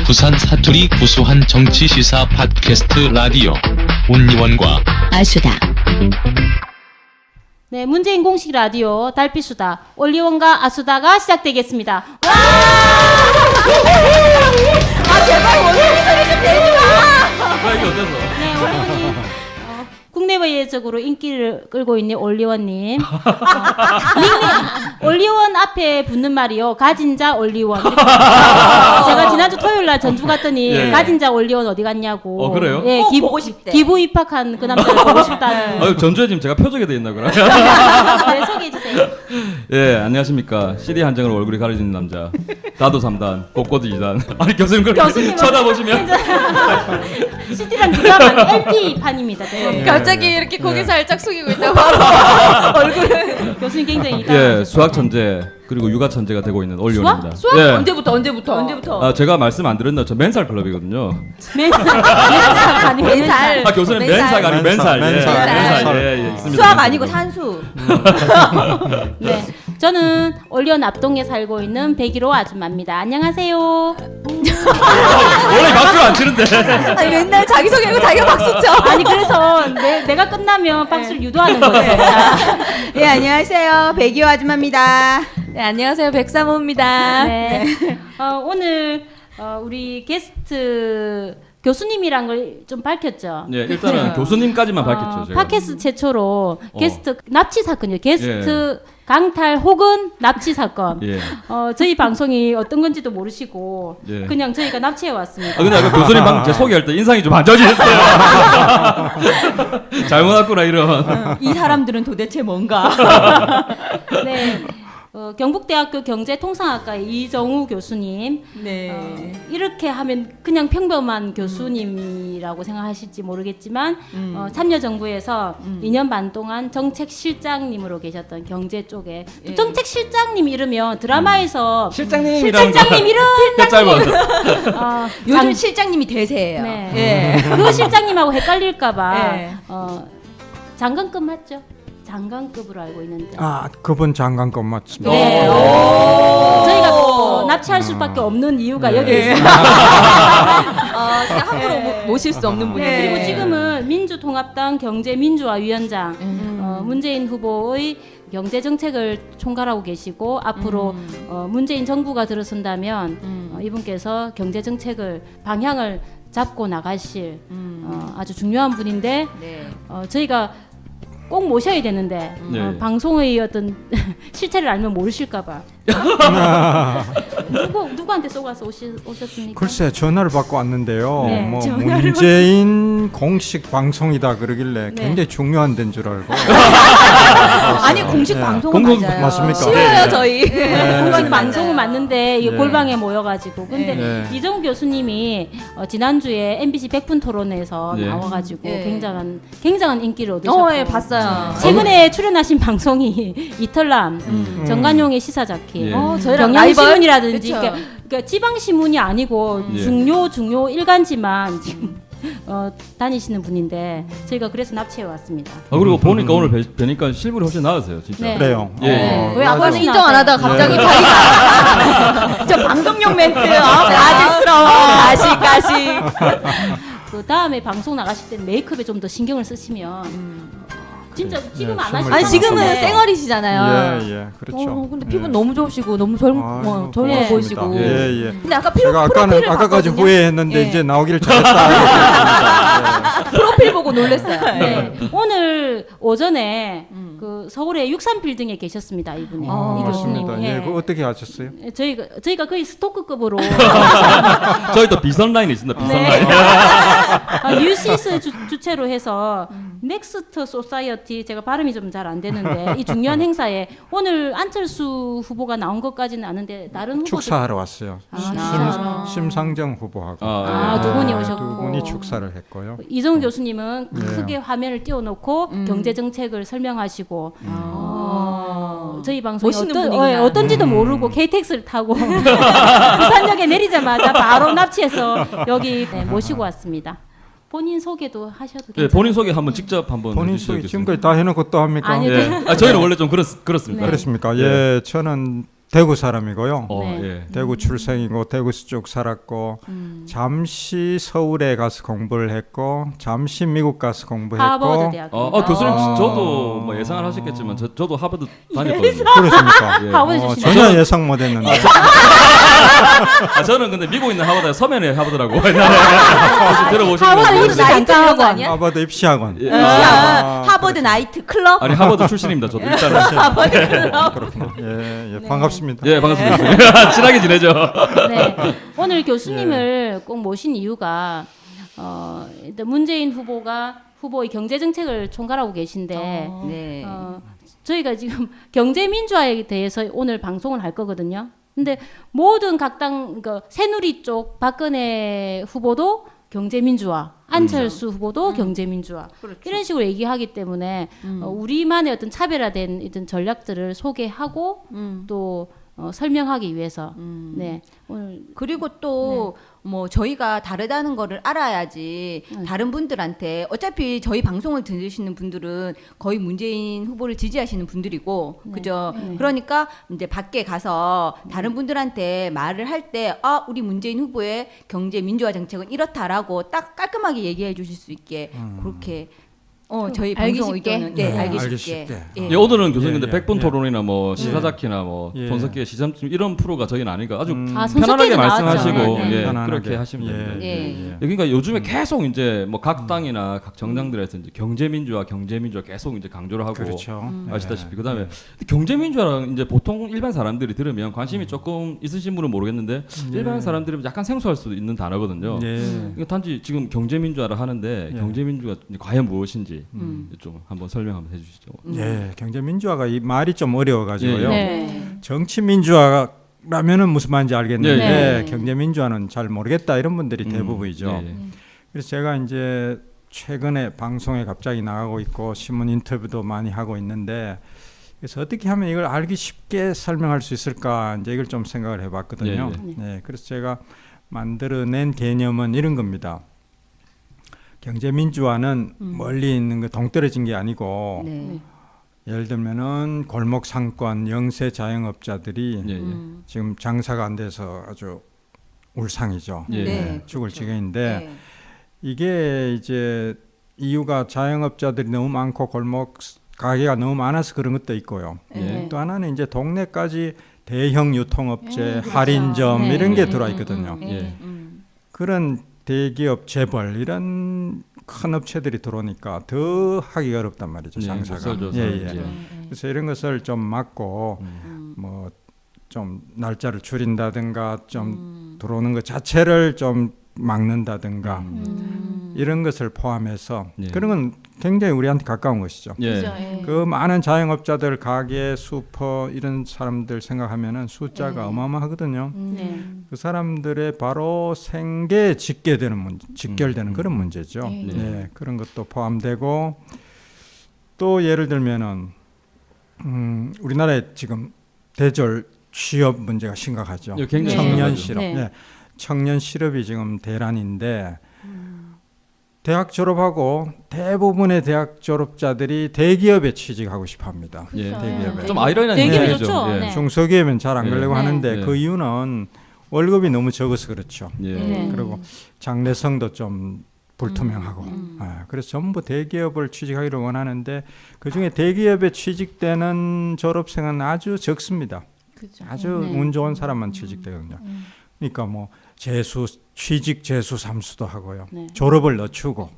부산 사투리 구수한 정치 시사 팟캐스트 라디오 온리원과 아수다. 네, 문재인 공식 라디오 달빛수다 올리원과 아수다가 시작되겠습니다. 와! 아 제발 원래 소리 좀 내지 마. 이게 어때서? 네, 올리원님 국내외적으로 인기를 끌고 있는 올리원님. 닉네임 올리원 앞에 붙는 말이요. 가진 자 올리원. 제가 지난주 토요일날 전주 갔더니 예. 가진 자 올리원 어디 갔냐고. 그래요? 예, 꼭 보고 싶대. 기부 입학한 그 남자를 보고 싶다는. 전주에 지금 제가 표적이 돼 있나 그럼? 네, 소개해 주세요. 예, 안녕하십니까. CD 한 장으로 얼굴이 가려지는 남자. 다도 3단, 꽃꽃 2단. 아니 교수님 그렇게 교수님은 쳐다보시면 CD랑 누가 만 LP 판입니다. 네. 갑자기 이렇게 고개 살짝 숙이고 있다 바로 얼굴을. 교수님 굉장히 예, 수학 천재 그리고 육아 천재가 되고 있는 올리원입니다. 수학 예. 언제부터? 아, 제가 말씀 안 드렸나? 저 맨살 클럽이거든요. 맨살 아니 맨살. 아, 교수님 맨사가 아니고 맨살. 맨살. 예, 있습니다. 수학 아니고 산수. 네, 저는 올리원 앞동에 살고 있는 101호 아줌마입니다. 안녕하세요. 원래 박수 안 치는데. 아니 맨날 자기 소개하고 자기가 박수 쳐. 아니 그래서 내가 끝나면 박수를 유도하는 거죠. 네, 안녕하세요. 백이호 아줌마입니다. 네 안녕하세요 백삼호입니다. 네. 오늘 우리 게스트 교수님이란 걸 좀 밝혔죠. 예, 일단은 교수님까지만 밝혔죠. 제가. 팟캐스트 최초로 게스트 납치 사건이요. 게스트 강탈 혹은 납치 사건. 예. 저희 방송이 어떤 건지도 모르시고 예. 그냥 저희가 납치해 왔습니다. 근데 아까 교수님 방금 제 소개할 때 인상이 좀 안 좋아지셨어요. 잘못 왔구나 이런. 이 사람들은 도대체 뭔가? 네. 경북대학교 경제통상학과의 이정우 교수님. 네. 이렇게 하면 그냥 평범한 교수님이라고 생각하실지 모르겠지만 참여정부에서 2년 반 동안 정책실장님으로 계셨던 경제 쪽에 예. 정책실장님 이러면 드라마에서 실장님이라는 실장님 이런 짧아. 요즘 실장님이 대세예요. 네. 예. 그 실장님하고 헷갈릴까봐 예. 장관급 맞죠? 장관급으로 알고 있는데. 아, 그분 장관급 맞습니다. 네. 저희가 또 납치할 수밖에 없는 이유가 여기 있습니다. 진짜 함부로 모실 수 없는 분이에요. 그리고 지금은 민주통합당 경제민주화위원장 문재인 후보의 경제정책을 총괄하고 계시고 앞으로 문재인 정부가 들어선다면 이분께서 경제정책을 방향을 잡고 나가실 아주 중요한 분인데 네. 저희가 꼭 모셔야 되는데 네. 방송의 어떤 실체를 알면 모르실까봐 누구한테 쏘가서 오셨습니까? 글쎄 전화를 받고 왔는데요. 네, 뭐 전화를 문재인 공식 방송이다 그러길래 네. 굉장히 중요한 데인 줄 알고. 아니 공식 네. 방송은 공공 맞아요. 맞습니까? 쉬워요 네. 저희. 공식 방송은 맞는데 이게 네. 골방에 모여가지고 근데 네. 이정우 교수님이 지난주에 MBC 백분 토론에서 네. 나와가지고 네. 굉장한 인기를 얻으셨고 예, 봤어요. 최근에 출연하신 방송이 이털남 정관용의 시사자키 예. 저희랑 경향신문이라든지 라이벌? 그러니까 지방신문이 아니고 예. 중요 일간지만 지금 다니시는 분인데 저희가 그래서 납치해 왔습니다. 그리고 보니까 오늘 뵈니까 실물이 훨씬 나으세요, 진짜. 네. 그래요. 예. 네. 왜 아까는 아주 인정 안 하다가 갑자기 네. 자기가 저 방송용 멘트 가식스러워 가식 그 다음에 방송 나가실 때는 메이크업에 좀 더 신경을 쓰시면 진짜 지금 네, 안 하시는 아니 지금은 방송에 쌩얼이시잖아요. 예, 그렇죠. 근데 피부 예. 너무 좋으시고 너무 젊어 네. 보이시고. 예, 예. 근데 아까 제가 프로필을 아까까지 봤거든요. 후회했는데 예. 이제 나오기를 잘했다. 프로필 보고 놀랐어요. 네. 오늘 오전에 그 서울의 63빌딩에 계셨습니다 이분이 이 교수님. 맞습니다. 예, 그 어떻게 아셨어요? 저희가 거의 스토크급으로 저희 또 비선 라인이 있습니다. 비선 네. 라인. 뉴시스 주최로 해서 넥스트 소사이어티 제가 발음이 좀 잘 안 되는데 이 중요한 행사에 오늘 안철수 후보가 나온 것까지는 아는데 다른 후보들 축사하러 왔어요. 심상정 후보하고 두 분이 오셨고 두 분이 축사를 했고요. 이정우 교수님은 네. 크게 화면을 띄워놓고 경제 정책을 설명하시고 저희 방송이 멋있는 분이구나. 어떤지도 모르고 KTX를 타고 부산역에 내리자마자 바로 납치해서 여기 모시고 왔습니다. 본인 소개도 하셔도 예, 괜찮아요. 본인 소개 한번 직접 한번 본인 해주시죠, 소개 교수님. 지금까지 다 해놓고 또 합니까? 아니요. 예. 저희는 원래 좀 그렇습니다. 그렇습니까? 예, 저는 대구 사람이고요. 네. 예. 대구 출생이고 대구에서 쭉 살았고 잠시 서울에 가서 공부를 했고 잠시 미국 가서 공부했고 하버드 대학. 교수님 아. 저도 뭐 예상을 하셨겠지만 저도 하버드 다녔거든요. 그렇습니까? 예. 하버드 출신. 전혀 예상 못했는데 저는 근데 미국 있는 하버드 서면에 하버드라고 옛날에 혹시 들어보신 하버드 분 입시 나이트 이런 거 강좌학원. 아니야? 하버드 입시학원. 예. 하버드 나이트 클럽? 아니 하버드 출신입니다. 저도 일단은 그렇구나. 예, 반갑습니다. 예 반갑습니다. 친하게 지내죠. 네. 오늘 교수님을 꼭 모신 이유가 일단 문재인 후보의 경제 정책을 총괄하고 계신데 네. 저희가 지금 경제 민주화에 대해서 오늘 방송을 할 거거든요. 근데 모든 각 당 그러니까 새누리 쪽 박근혜 후보도 경제 민주화, 안철수 후보도 경제 민주화 이런 식으로 얘기하기 때문에 우리만의 어떤 차별화된 어떤 전략들을 소개하고 또 설명하기 위해서 네 오늘 그리고 또 뭐 저희가 다르다는 거를 알아야지 다른 분들한테 어차피 저희 방송을 들으시는 분들은 거의 문재인 후보를 지지하시는 분들이고 그죠? 그러니까 이제 밖에 가서 다른 분들한테 말을 할 때 우리 문재인 후보의 경제 민주화 정책은 이렇다라고 딱 깔끔하게 얘기해 주실 수 있게 그렇게 저희 알기 방송 쉽게? 의견은 네, 알기 알기 쉽게. 쉽게. 예, 오늘은 교수님 예, 근데 백분 예. 토론이나 뭐 시사자키나 뭐 예. 손석희 시점쯤 이런 프로가 저희는 아니니까 아주 손석희도 편안하게 나왔죠. 말씀하시고 네, 네. 예, 편안하게. 그렇게 하시면 됩니다. 예. 그러니까 요즘에 계속 이제 뭐 각 당이나 각 정당들에서 이제 경제민주화 계속 이제 강조를 하고 그렇죠. 아시다시피 그다음에 경제민주화랑 이제 보통 일반 사람들이 들으면 관심이 조금 있으신 분은 모르겠는데 일반 사람들이 약간 생소할 수도 있는 단어거든요. 예. 그러니까 단지 지금 경제민주화를 하는데 경제민주가 과연 무엇인지 좀 한번 설명 한번 해주시죠. 예, 경제 민주화가 이 말이 좀 어려워가지고요. 네. 정치 민주화라면은 무슨 말인지 알겠는데 네. 경제 민주화는 잘 모르겠다 이런 분들이 대부분이죠. 예, 예. 그래서 제가 이제 최근에 방송에 갑자기 나가고 있고 신문 인터뷰도 많이 하고 있는데 그래서 어떻게 하면 이걸 알기 쉽게 설명할 수 있을까 이제 이걸 좀 생각을 해봤거든요. 네, 그래서 제가 만들어낸 개념은 이런 겁니다. 경제 민주화는 멀리 있는 거 동떨어진 게 아니고 네. 예를 들면은 골목 상권 영세 자영업자들이 예, 예. 지금 장사가 안 돼서 아주 울상이죠. 예. 네. 죽을 그렇죠. 지경인데 네. 이게 이제 이유가 자영업자들이 너무 많고 골목 가게가 너무 많아서 그런 것도 있고요. 네. 또 하나는 이제 동네까지 대형 유통업체, 그렇죠. 할인점 네. 이런 게 네. 들어와 있거든요. 예. 그런 대기업, 재벌 이런 큰 업체들이 들어오니까 더 하기 어렵단 말이죠. 예, 장사가. 못 살죠, 예, 예. 예. 그래서 이런 것을 좀 막고 뭐 좀 날짜를 줄인다든가 좀 들어오는 것 자체를 좀 막는다든가 이런 것을 포함해서 예. 그런 건 굉장히 우리한테 가까운 것이죠. 예. 그 많은 자영업자들, 가게, 슈퍼 이런 사람들 생각하면은 숫자가 어마어마하거든요. 네. 그 사람들의 바로 생계에 직결되는 문제, 직결되는 그런 문제죠. 네, 그런 것도 포함되고 또 예를 들면은 우리나라에 지금 대졸 취업 문제가 심각하죠. 예, 굉장히 청년 심각하죠. 실업, 네. 네. 청년 실업이 지금 대란인데 대학 졸업하고 대부분의 대학 졸업자들이 대기업에 취직하고 싶어합니다. 예. 대기업에. 좀 아이러니한 대기업이 얘기죠. 좋죠. 예. 네. 중소기업은 잘 안 가려고 네. 하는데 네. 그 이유는 월급이 너무 적어서 그렇죠. 예. 네. 그리고 장래성도 좀 불투명하고 그래서 전부 대기업을 취직하기를 원하는데 그중에 대기업에 취직되는 졸업생은 아주 적습니다. 아주 운 좋은 사람만 취직되거든요. 그러니까 뭐 취직 재수 삼수도 하고요. 네. 졸업을 늦추고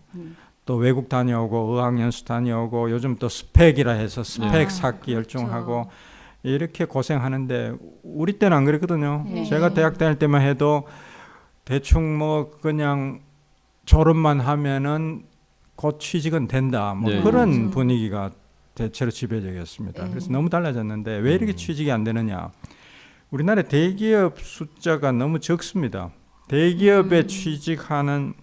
또 외국 다녀오고 어학연수 다녀오고 요즘 또 스펙이라 해서 스펙 쌓기 열중하고 이렇게 고생하는데 우리 때는 안 그랬거든요. 네. 제가 대학 다닐 때만 해도 대충 뭐 그냥 졸업만 하면은 곧 취직은 된다. 뭐 네. 그런 분위기가 대체로 지배적이었습니다. 그래서 너무 달라졌는데 왜 이렇게 취직이 안 되느냐? 우리나라 대기업 숫자가 너무 적습니다. 대기업에 취직하는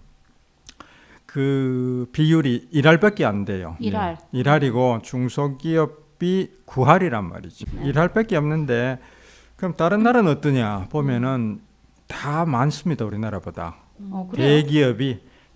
그 비율이 1할밖에 안 돼요. 일할. 1할이고 중소기업이 9할이란 말이죠. 1할밖에 없는데 그럼 다른 나라는 어떠냐 보면은 다 많습니다. 우리나라보다. 그래요?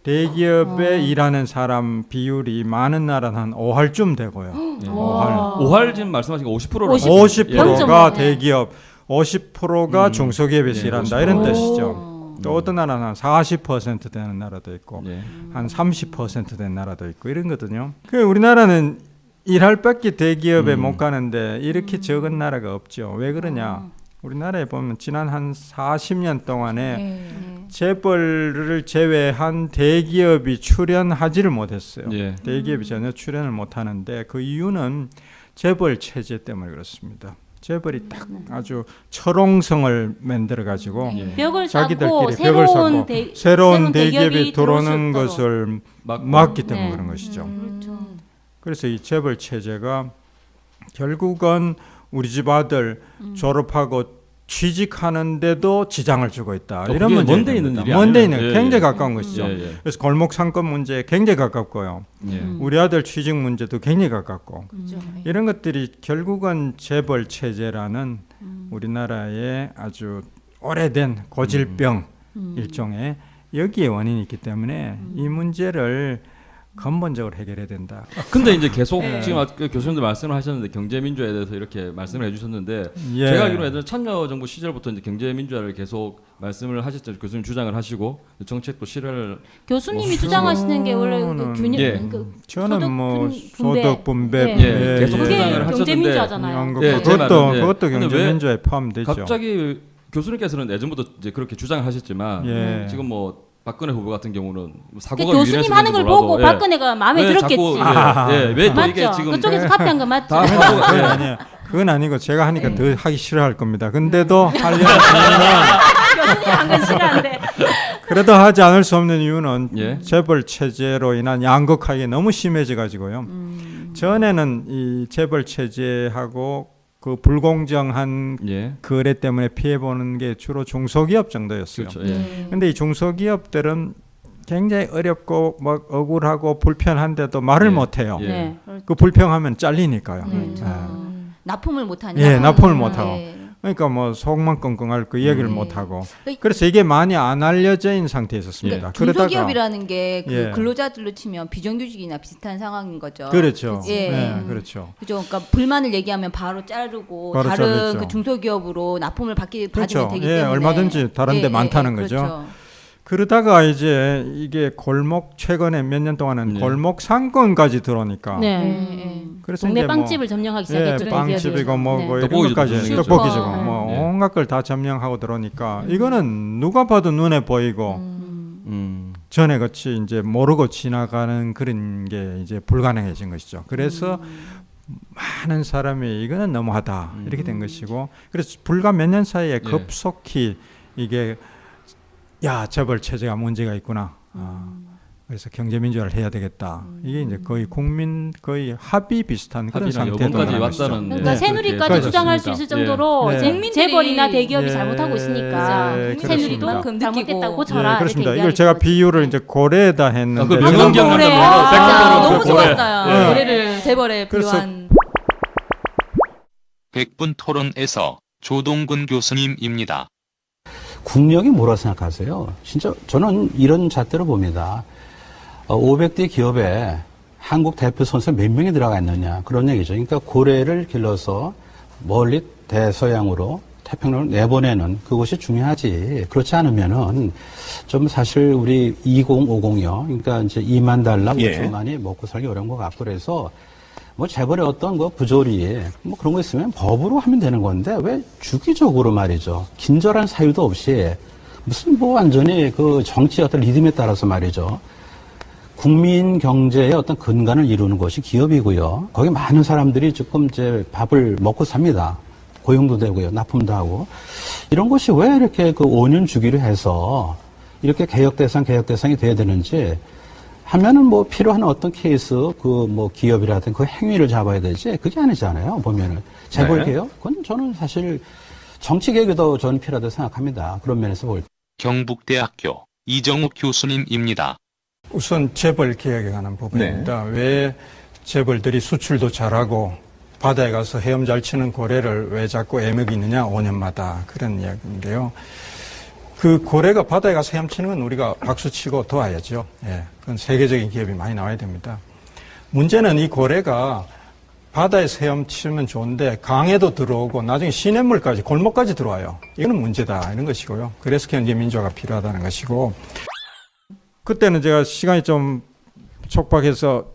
대기업에 일하는 사람 비율이 많은 나라는 한 5할쯤 되고요. 와. 5할 지금 말씀하신 거 50%라고. 50%가 네. 대기업, 50%가 중소기업에서 예, 일한다 50%. 이런 오. 뜻이죠. 또 어떤 나라는 한 40% 되는 나라도 있고 예. 한 30% 된 나라도 있고 이런 거거든요. 그 우리나라는 일할 밖에 대기업에 못 가는데 이렇게 적은 나라가 없죠. 왜 그러냐? 우리나라에 보면 지난 한 40년 동안에 재벌을 제외한 대기업이 출연하지를 못했어요. 예. 대기업이 전혀 출연을 못하는데 그 이유는 재벌 체제 때문에 그렇습니다. 재벌이 딱 아주 철옹성을 만들어 가지고 벽을 쌓고 자기들끼리 벽을 쌓고 새로운 대기업이 들어올 수 들어오는 없도록. 것을 막고. 막기 때문에 네. 그런 것이죠. 그렇죠. 그래서 이 재벌 체제가 결국은 우리 집 아들 졸업하고 취직하는데도 지장을 주고 있다. 이런 그게 문제가 먼데 있는 있습니다. 일이 먼데 아니에요. 있는 예, 굉장히 예. 가까운 것이죠. 예, 예. 그래서 골목 상권 문제에 굉장히 가깝고요. 예. 우리 아들 취직 문제도 굉장히 가깝고 그렇죠. 이런 것들이 결국은 재벌 체제라는 우리나라의 아주 오래된 고질병 일종의 여기에 원인이 있기 때문에 이 문제를 근본적으로 해결해야 된다. 근데 이제 계속 지금 아까 교수님들 말씀을 하셨는데 경제민주화에 대해서 이렇게 말씀을 해주셨는데 예. 제가 알기로 예전에 참여정부 시절부터 이제 경제민주화를 계속 말씀을 하셨죠. 교수님 주장을 하시고 정책도 실현을 교수님이 주장하시는 게 원래 그 균형 예. 그 저는 뭐 분배. 소득 분배, 예. 예, 계속 그게 주장을 하셨는데 경제민주화잖아요. 예, 제 그것도 말은, 예. 그것도 근데 경제민주화에 포함되죠. 갑자기 교수님께서는 예전부터 이제 그렇게 주장을 하셨지만 예. 지금 뭐 박근혜 후보 같은 경우는 그 사고가 교수님 하는 걸 보고 예. 박근혜가 마음에 왜 들었겠지. 자꾸 왜 또 맞죠? 이게 지금 그쪽에서 카피한 거 맞죠? 다 사고가 그건 예. 아니에요. 그건 아니고 제가 하니까 네. 더 하기 싫어할 겁니다. 근데도 하려면 교수님 한 건 싫어한데. 그래도 하지 않을 수 없는 이유는 예. 재벌 체제로 인한 양극화가 너무 심해져 가지고요. 전에는 이 재벌 체제하고 그 불공정한 예. 거래 때문에 피해 보는 게 주로 중소기업 정도였어요. 그렇죠. 예. 근데 이 중소기업들은 굉장히 어렵고 막 억울하고 불편한데도 말을 예. 못 해요. 예. 네. 그 불평하면 잘리니까요. 그렇죠. 납품을 못하냐? 예, 납품을 못 하고. 예. 그러니까 뭐 속만 끙끙할 그 얘기를 못 하고. 그러니까 그래서 이게 많이 안 알려져 있는 상태에 있었습니다. 그러다가 중소기업이라는 게 그 예. 근로자들로 치면 비정규직이나 비슷한 상황인 거죠. 그렇죠. 예. 네, 그렇죠. 그죠. 그러니까 불만을 얘기하면 바로 자르고 바로 다른 자르죠. 그 중소기업으로 납품을 받으면 그렇죠. 되기 예, 때문에 얼마든지 다른 데 많다는 거죠. 그렇죠. 그러다가 이제 이게 골목 최근에 몇 년 동안은 네. 골목 상권까지 들어오니까 네. 그래서 동네 이제 뭐 빵집을 점령하기 예, 시작했죠. 빵집이고 뭐고 네. 이런 떡볶이도 것까지 점령했죠. 떡볶이집고 그렇죠. 뭐 네. 온갖 걸 다 점령하고 들어오니까 이거는 누가 봐도 눈에 보이고 전에 같이 이제 모르고 지나가는 그런 게 이제 불가능해진 것이죠. 그래서 많은 사람이 이거는 너무하다 이렇게 된 것이고 그래서 불과 몇 년 사이에 급속히 이게 야 재벌 체제가 문제가 있구나. 그래서 경제민주화를 해야 되겠다. 이게 이제 거의 국민 거의 합의 비슷한 그런 합의랑 상태에 여건까지 도달한 것이죠. 왔다는 그러니까 네. 새누리까지 그렇게 주장할 수 그렇습니다. 있을 정도로 예. 재- 재벌이나 대기업이 예. 잘못하고 있으니까 예, 새누리도 그렇습니다. 잘못됐다고 예, 고쳐라. 그렇습니다. 이렇게 이걸 제가 얘기하는 거지. 비유를 이제 고래에다 했는데 아, 그 명동 명동기억 고래. 난다. 아, 백범 너무 그 고래. 좋았어요. 예. 노래를 재벌에 그래서 비유한. 백분 토론에서 조동근 교수님입니다. 국력이 뭐라 생각하세요? 진짜 저는 이런 잣대로 봅니다. 500대 기업에 한국 대표 선수 몇 명이 들어가 있느냐 그런 얘기죠. 그러니까 고래를 길러서 멀리 대서양으로 태평양을 내보내는 그것이 중요하지. 그렇지 않으면은 좀 사실 우리 2050이요. 그러니까 이제 2만 달러 5천만이 먹고 살기 어려운 것 같고 그래서 뭐 재벌의 어떤 거 부조리 뭐 그런 거 있으면 법으로 하면 되는 건데 왜 주기적으로 말이죠. 긴절한 사유도 없이 무슨 뭐 완전히 그 정치의 어떤 리듬에 따라서 말이죠. 국민 경제의 어떤 근간을 이루는 것이 기업이고요. 거기 많은 사람들이 조금 이제 밥을 먹고 삽니다. 고용도 되고요. 납품도 하고. 이런 것이 왜 이렇게 그 5년 주기로 해서 이렇게 개혁 대상이 돼야 되는지 하면은 뭐 필요한 어떤 케이스 그 뭐 기업이라든 그 행위를 잡아야 되지 그게 아니잖아요. 보면은 재벌 네. 개혁 그건 저는 사실 정치 개혁이 더 저는 필요하다고 생각합니다. 그런 면에서 볼 때. 경북대학교 이정욱 교수님입니다. 우선 재벌 개혁에 관한 부분입니다. 왜 재벌들이 수출도 잘하고 바다에 가서 헤엄 잘 치는 고래를 왜 자꾸 애먹이느냐 5년마다 그런 이야기인데요. 그 고래가 바다에 가서 헤엄치는 건 우리가 박수치고 도와야죠. 예, 그건 세계적인 기업이 많이 나와야 됩니다. 문제는 이 고래가 바다에서 헤엄치면 좋은데 강에도 들어오고 나중에 시냇물까지 골목까지 들어와요. 이거는 문제다 이런 것이고요. 그래서 경제 민주화가 필요하다는 것이고 그때는 제가 시간이 좀 촉박해서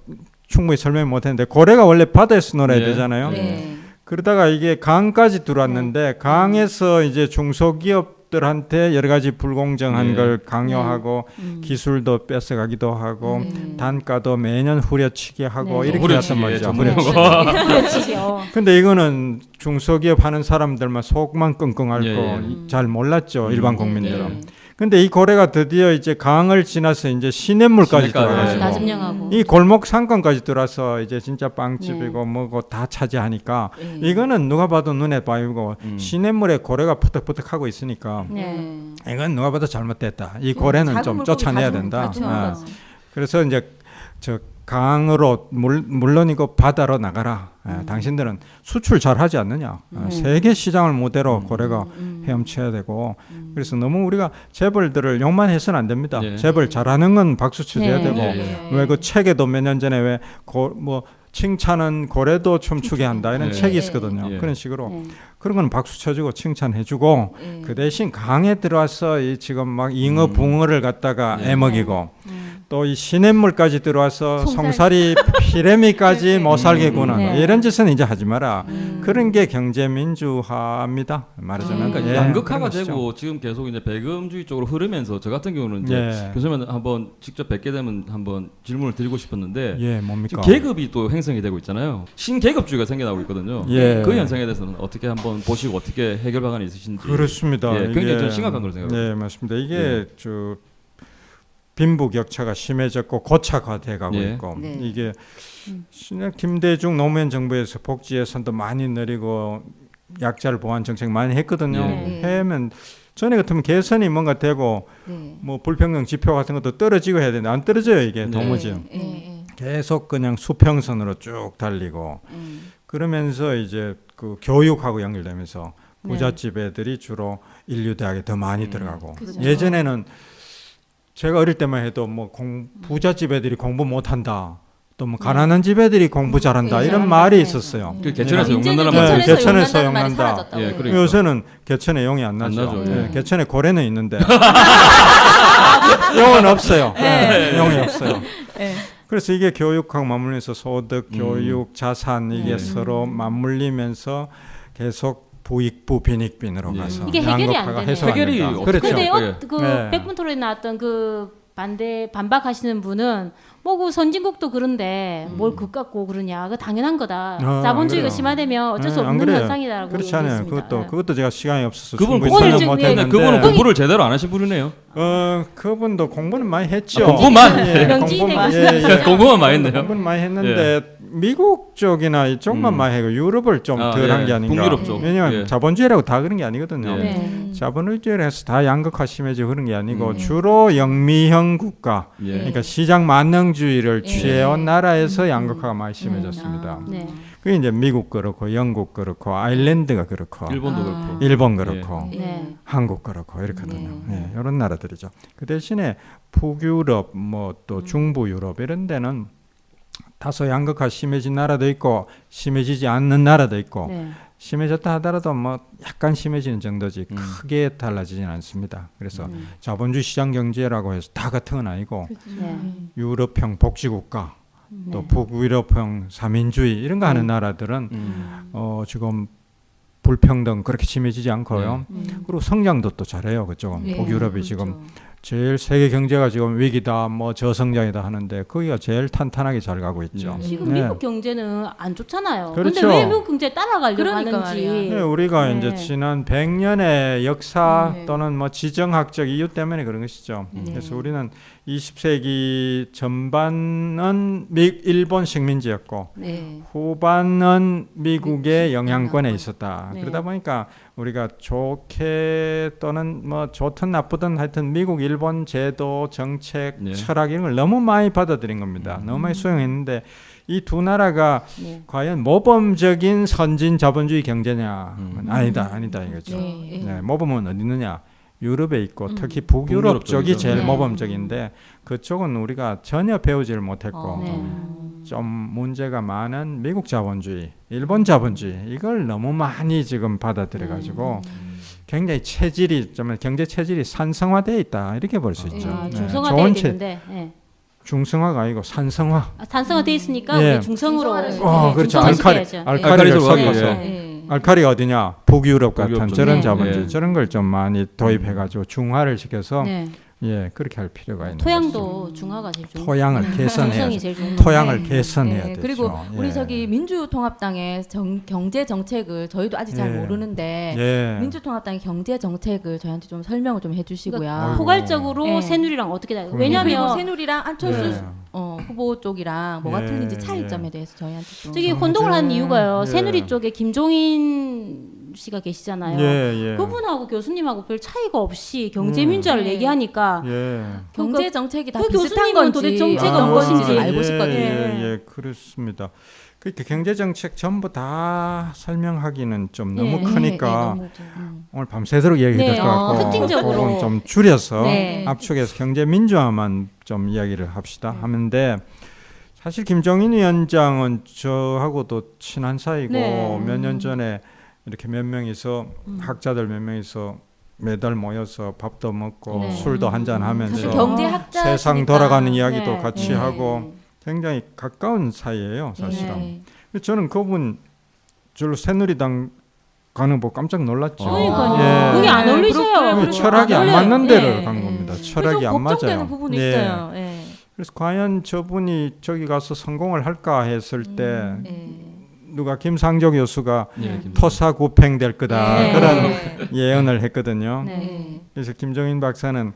충분히 설명 못했는데 고래가 원래 바다에서 놀아야 네. 되잖아요. 네. 그러다가 이게 강까지 들어왔는데 강에서 이제 중소기업들한테 여러 가지 불공정한 네. 걸 강요하고 기술도 뺏어가기도 하고 단가도 매년 후려치게 하고 네. 이렇게 후려치기, 했단 말이죠. 전문 후려치기. 그렇지요. 근데 이거는 중소기업 하는 사람들만 속만 끙끙 앓고 예, 잘 몰랐죠. 일반 국민들은. 네. 근데 이 고래가 드디어 이제 강을 지나서 이제 시냇물까지 시내까지. 들어가가지고 나점령하고. 이 골목 상권까지 들어와서 이제 진짜 빵집이고 뭐고 다 차지하니까 이거는 누가 봐도 눈에 보이고 시냇물에 고래가 푸덕푸덕하고 있으니까 네. 이건 누가 봐도 잘못됐다. 이 고래는 작은 좀 물고기 쫓아내야 가지고 된다. 그렇죠. 아. 그래서 이제 저 강으로 물론이고 바다로 나가라. 당신들은 수출 잘 하지 않느냐. 세계 시장을 무대로 고래가 헤엄쳐야 되고 그래서 너무 우리가 재벌들을 욕만 해서는 안 됩니다. 네. 재벌 잘하는 건 박수 쳐줘야 네. 되고 네. 왜 그 책에도 몇 년 전에 왜 뭐 칭찬은 고래도 춤추게 한다 이런 네. 책이 있었거든요. 네. 그런 식으로 네. 그런 건 박수 쳐주고 칭찬해주고 그 대신 강에 들어와서 이 지금 막 잉어 붕어를 갖다가 애먹이고 또 이 시냇물까지 들어와서 송사리 피레미까지 못 살게 구는 네. 이런 짓은 이제 하지 마라. 그런 게 경제 민주화입니다. 말하자면 그러니까 예, 양극화가 그런 것이죠. 되고 지금 계속 이제 배금주의 쪽으로 흐르면서 저 같은 경우는 이제 예. 교수님 한번 직접 뵙게 되면 한번 질문을 드리고 싶었는데 예, 뭡니까? 지금 계급이 또 형성이 되고 있잖아요. 신계급주의가 생겨나고 있거든요. 예. 그 현상에 대해서는 어떻게 한번 보시고 어떻게 해결 방안이 있으신지. 그렇습니다. 예, 굉장히 좀 심각한 걸로 생각합니다. 네, 맞습니다. 이게 저 빈부격차가 심해졌고 고착화돼 가고 예. 있고 네. 이게 신약 김대중 노무현 정부에서 복지 예산도 많이 늘리고 약자를 보호한 정책 많이 했거든요. 네. 하면 전에 같으면 개선이 뭔가 되고 네. 뭐 불평등 지표 같은 것도 떨어지고 해야 되는데 안 떨어져요 이게 네. 도무지. 네. 계속 그냥 수평선으로 쭉 달리고 그러면서 이제 그 교육하고 연결되면서 부잣집 애들이 주로 인류대학에 더 많이 들어가고 예전에는 제가 어릴 때만 해도 뭐 부잣집 애들이 공부 못한다 또 뭐 가난한 집 애들이 공부 잘한다 이런 말이 있었어요. 그 개천에서 이제는 용난다는 말이 개천에서 용난다는 말이 용난다. 사라졌다고. 예, 그러니까. 요새는 개천에 용이 안 나죠. 나죠, 예, 예. 개천에 고래는 있는데 용은 없어요. 용이 없어요. 그래서 이게 교육하고 맞물리면서 소득, 교육, 자산 이게 서로 맞물리면서 계속 부익부 빈익빈으로 예. 가서 이게 해결이 안 양극화가 되네요. 해소가 안 해결이 된다. 어떻게 그렇죠. 근데 예. 그 네. 백분 토론에 나왔던 그 반박하시는 분은 뭐 그 선진국도 그런데 뭘 그깟고 그러냐. 그 당연한 거다. 자본주의가 그래요. 심화되면 어쩔 수 안 없는 그래요. 현상이다라고 그렇지 않아요. 얘기했습니다. 그것도 제가 시간이 없어서 그분 충분히 오늘 설명 지금, 못했는데 그분은 공부를 제대로 안 하신 분이네요. 그분도 공부는 많이 했죠. 공부만? 예, 명진이 공부만, 되고. 예, 예. 공부만 많이 했네요. 공부는 많이 했는데 미국 쪽이나 이쪽만 많이 하고 유럽을 좀 아, 덜 한 게 예. 아닌가. 북유럽 쪽. 왜냐하면 예. 자본주의라고 다 그런 게 아니거든요. 예. 네. 자본주의를 해서 다 양극화 심해지고 그런 게 아니고 주로 영미형 국가, 예. 그러니까 시장 만능주의를 취해온 나라에서 양극화가 많이 심해졌습니다. 네. 그게 이제 미국 그렇고 영국 그렇고 아일랜드가 그렇고 일본도 그렇고. 일본 그렇고 네. 한국 그렇고 이렇거든요. 예, 이런 나라들이죠. 그 대신에 북유럽, 뭐 또 중부 유럽 이런 데는 다소 양극화 심해진 나라도 있고 심해지지 않는 나라도 있고 네. 심해졌다 하더라도 뭐 약간 심해지는 정도지 크게 달라지지는 않습니다. 그래서 자본주의 시장 경제라고 해서 다 같은 건 아니고 네. 유럽형 복지국가 또 북유럽형 사민주의 이런 거 하는 나라들은 지금 불평등 그렇게 심해지지 않고요. 그리고 성장도 또 잘해요. 그쪽은 네. 북유럽이 지금 제일 세계 경제가 지금 위기다, 뭐 저성장이다 하는데 거기가 제일 탄탄하게 잘 가고 있죠. 지금 네. 미국 경제는 안 좋잖아요. 그렇죠. 근데 왜 미국 경제 따라가려고 그러니까 하는지. 말이야. 네, 우리가 네. 이제 지난 100년의 역사 네. 또는 뭐 지정학적 이유 때문에 그런 것이죠. 그래서 우리는 20세기 전반은 일본 식민지였고 네. 후반은 미국의 영향권에 영향권. 있었다. 네. 그러다 보니까 우리가 좋게 또는 뭐 좋든 나쁘든 하여튼 미국 일본 제도 정책 네. 철학 이런 걸 너무 많이 받아들인 겁니다. 너무 많이 수용했는데 이 두 나라가 네. 과연 모범적인 선진 자본주의 경제냐? 아니다 이거죠. 네. 네, 모범은 어디 있느냐? 유럽에 있고 특히 북유럽 북유럽 쪽이 쪽이죠. 제일 네. 모범적인데 그쪽은 우리가 전혀 배우지를 못했고 네. 좀 문제가 많은 미국 자본주의, 일본 자본주의 이걸 너무 많이 지금 받아들여 가지고 굉장히 체질이 좀 경제 체질이 산성화되어 있다 이렇게 볼 수 있죠. 아, 네, 중성화되어 좋은 있는데. 예. 중성화가 아니고 산성화. 산성화돼 있으니까 예. 우리 중성으로 그렇죠. 중성화시켜야죠. 알카리를 섞어서. 예. 알카리가 어디냐? 북유럽 같은 북유럽 저런 네. 자본주의 네. 저런 걸 좀 많이 도입해가지고 중화를 시켜서 네. 예 그렇게 할 필요가 있는 토양도 중화가 제일 좋은. 토양을 개선해야 중성이 제일 좋은. 토양을 네. 개선해야 네, 되죠. 그리고 우리 예. 저기 민주통합당의 경제 정책을 저희도 아직 잘 예. 모르는데 예. 민주통합당의 경제 정책을 저희한테 좀 설명을 좀 해주시고요. 그러니까 포괄적으로 네. 새누리랑 어떻게 다르? 그리고 그리고 왜냐하면 새누리랑 안철수 예. 후보 쪽이랑 뭐가 예, 틀린지 차이점에 예. 대해서 저희한테 좀 저기 혼동을 하는 이유가요. 예. 새누리 쪽에 김종인 씨가 계시잖아요. 예, 예. 그분하고 교수님하고 별 차이가 없이 경제민주화를 네. 얘기하니까 예. 경제 정책이 다 그 비슷한 교수님은 건지 도대체 정책은 어떤 무엇인지 건지 알고 예, 싶거든요. 예, 그렇습니다. 그러니까 경제 정책 전부 다 설명하기는 좀 너무 예. 크니까 네, 너무 오늘 밤새도록 얘기해야 네, 될 것 같고 특징적으로. 그건 좀 줄여서 네. 압축해서 경제 민주화만 좀 이야기를 합시다 하는데 사실 김종인 위원장은 저하고도 친한 사이고 네. 몇 년 전에 이렇게 몇 명이서 학자들 몇 명이서 매달 모여서 밥도 먹고 네. 술도 한잔 사실 하면서 경제학자 세상 돌아가는 이야기도 네. 같이 네. 하고 굉장히 가까운 사이예요, 사실은. 저는 그분 저 새누리당 가는 거 깜짝 놀랐죠. 그러니까요. 예. 그게 안 어울리셔요. 그게 그리고 철학이 안 어울려요. 맞는 데를 네. 간 겁니다. 그래서 철학이 안 걱정되는 맞아요. 부분이 예. 있어요. 예. 그래서 과연 저분이 저기 가서 성공을 할까 했을 때 예. 누가 김상조 교수가 예, 토사구팽될 거다 네. 그런 예언을 했거든요. 네. 그래서 김종인 박사는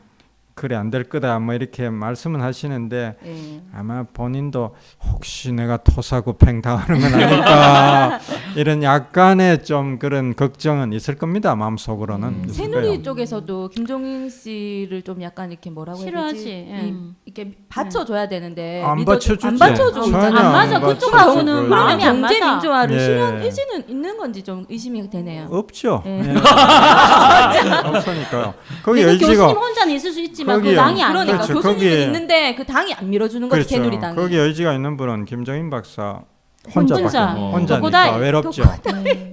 그래 안 될 거다 뭐 이렇게 말씀은 하시는데 예. 아마 본인도 혹시 내가 토사구팽 당하는 건 아닐까 이런 약간의 좀 그런 걱정은 있을 겁니다 마음속으로는. 있을 새누리 거예요. 쪽에서도 김종인 씨를 좀 약간 이렇게 뭐라고 해야 싫어하지. 되지? 예. 이렇게 받쳐줘야 되는데 안 믿어주- 받쳐주지. 안 받쳐주고 전혀 있잖아요. 안 맞아. 안 그쪽하고는 받쳐주고요. 마음이 그러면 안 경제 맞아. 민주화를 예. 실현 의지는 있는 건지 좀 의심이 되네요. 없죠. 예. 예. 없으니까요. 거기 근데 그 의지가 교수님 혼자는 있을 수 있지만 그 거기에- 당이 안 그러니까 그렇죠. 교수님은 거기에- 있는데 그 당이 안 밀어주는 거지 그렇죠. 새누리당이. 거기 의지가 있는 분은 김정인 박사 혼자. 혼자밖에 어. 혼자니까 독고다이. 외롭죠.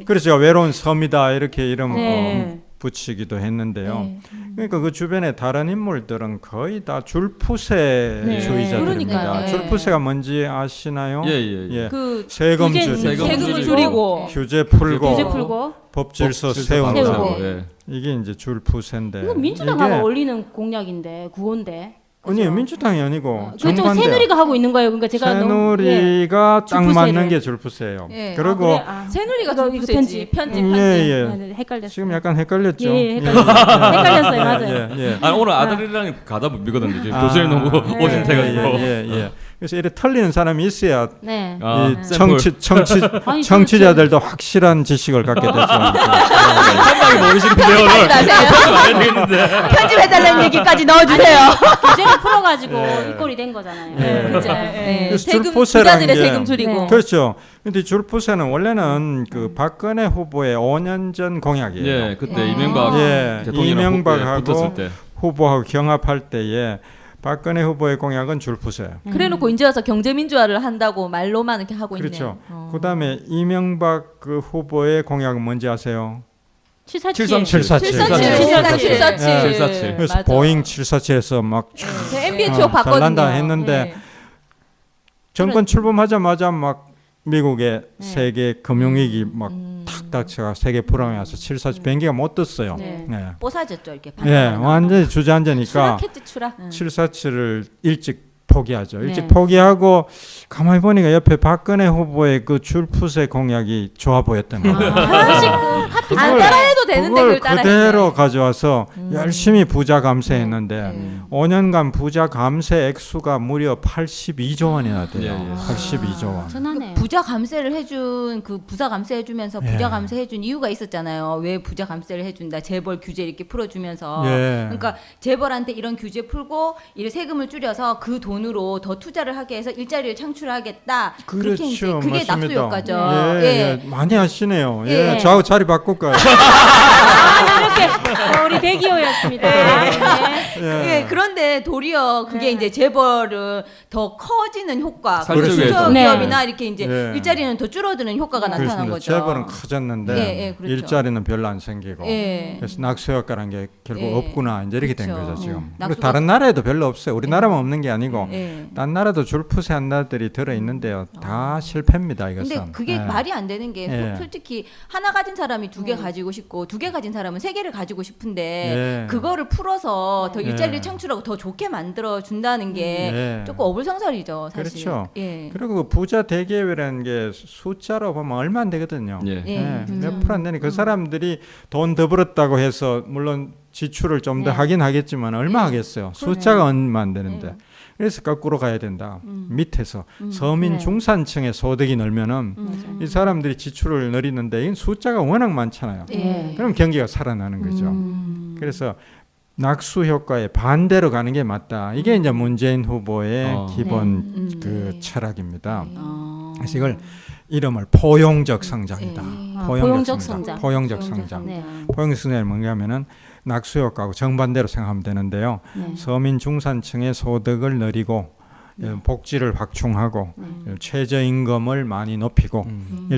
그래서 제가 외로운 섬이다 이렇게 이름 네. 붙이기도 했는데요. 네. 그러니까 그 주변에 다른 인물들은 거의 다 줄푸세주의자들입니다. 네. 그러니까요. 줄푸세가 뭔지 아시나요? 예, 예. 그 세금 규제- 주지, 세금 세금을 줄이고, 줄이고 규제 풀고, 규제 풀고 법질서 세우고. 세우고 예. 이게 이제 줄푸세인데 이거 민주당하고 이게- 어울리는 공약인데 구호인데. 아니 민주당이 아니고 그쪽 정반대. 새누리가 하고 있는 거예요. 그러니까 제가 너무 예. 새누리가 딱 줄푸세를. 맞는 게 줄푸세예요. 예. 그리고 그래, 아. 새누리가 이거 줄푸세지. 편집. 예, 예. 네, 헷갈렸어요. 지금 약간 헷갈렸죠. 예, 헷갈렸어요. 헷갈렸어요. 맞아요. 예, 예. 아 오늘 아들이랑 가다 보거든요. 지금 아, 교수님 너무 네. 오신태가지고. 예. 그래서 이렇게 털리는 사람이 있어야 네. 아, 이 샘플. 아니, 청취자들도 확실한 지식을 갖게 되죠. 상당히 모르시는데요. 오늘 마세요. 되겠는데. 편집해달라는 얘기까지 넣어주세요. 규제를 풀어가지고 예. 이 꼴이 된 거잖아요. 예. 그죠. 네. 예. 줄 세금 포세라는 부자들의 게- 세금 줄이고. 네. 그렇죠. 근데 줄푸세는 원래는 그 박근혜 후보의 5년 전 공약이에요. 예, 그때 이명박 예, 대통령이랑 이명박하고 붙었을 때. 후보하고 경합할 때에 박근혜 후보의 공약은 줄푸세예요. 그래놓고 이제 와서 경제 민주화를 한다고 말로만 이렇게 하고 그렇죠. 있네요. 그다음에 이명박 그 후보의 공약은 뭔지 아세요? 747. 747. 747. 그래서 맞아. 보잉 747에서 막 제 MBA 취업 봤거든요. 잘난다 했는데 네. 정권 출범하자마자 막 미국의 네. 세계 금융위기 막 탁 닥쳐가 세계 불황에 와서 747 변기가 못 떴어요. 네. 네. 뽀사졌죠 이렇게. 예, 완전히 주저앉으니까 추락했지 추락. 747을 일찍 포기하죠. 일찍 네. 포기하고 가만히 보니까 옆에 박근혜 후보의 그 줄푸세 공약이 좋아 보였던 거예요. 하나씩 그 카피 안 따라해도 되는데 그걸 그걸 따라. 그대로 가져와서 열심히 부자 감세했는데 5년간 부자 감세 액수가 무려 82조 원이나 돼요. 예, 예. 82조 원. 전하네요. 부자 감세를 해준 그 부자 감세해주면서 예. 부자 감세해준 이유가 있었잖아요. 왜 부자 감세를 해준다? 재벌 규제 이렇게 풀어주면서. 예. 그러니까 재벌한테 이런 규제 풀고 이 세금을 줄여서 그 돈으로 더 투자를 하게 해서 일자리를 창출하겠다. 그렇게 이제 그렇죠. 그게 맞습니다. 낙수 효과죠. 예, 많이 하시네요. 예, 예. 저하고 자리 바꿀까요? 이렇게 우리 대기호였습니다. 네. 예, 그런데 도리어 그게 이제 재벌을 더 커지는 효과, 살짝에서. 중소기업이나 이렇게 이제 네. 일자리는 더 줄어드는 효과가 나타난 그렇습니다. 거죠. 재벌은 커졌는데 예, 예, 그렇죠. 일자리는 별로 안 생기고 예. 그래서 낙수 효과라는 게 결국 예. 없구나 이제 이렇게 된 그렇죠. 거죠 지금. 낙수가- 그리고 다른 나라에도 별로 없어요. 우리나라만 없는 게 아니고 예. 딴 나라도 줄푸세한 나라들이 들어 있는데요. 다 실패입니다 이것은. 근데 그게 예. 말이 안 되는 게 예. 솔직히 하나 가진 사람이 두 개 가지고 싶고 두 개 가진 사람은 세 개를 가지고 싶은데 예. 그거를 풀어서 더 일자리를 예. 창출하고 더 좋게 만들어 준다는 게 예. 조금 어불성설이죠, 사실. 그렇죠. 예. 그리고 그 부자 대기업이라는 게 숫자로 보면 얼마 안 되거든요. 예. 예. 몇 프로 안 되니 그 사람들이 돈 더 벌었다고 해서 물론 지출을 좀 더 네. 하긴 하겠지만 얼마 예. 하겠어요. 숫자가 얼마 안 되는데. 예. 그래서 거꾸로 가야 된다. 밑에서 서민 네. 중산층의 소득이 늘면은 이 사람들이 지출을 늘리는데 이 숫자가 워낙 많잖아요. 예. 그럼 경기가 살아나는 거죠. 그래서 낙수 효과에 반대로 가는 게 맞다. 이게 이제 문재인 후보의 기본 그 철학입니다. 그래서 이걸 이름을 포용적 성장이다. 포용적 성장. 포용적 성장. 네. 포용적 성장이 뭔가하면은 낙수 효과하고 정반대로 생각하면 되는데요. 네. 서민 중산층의 소득을 늘리고 복지를 확충하고 최저임금을 많이 높이고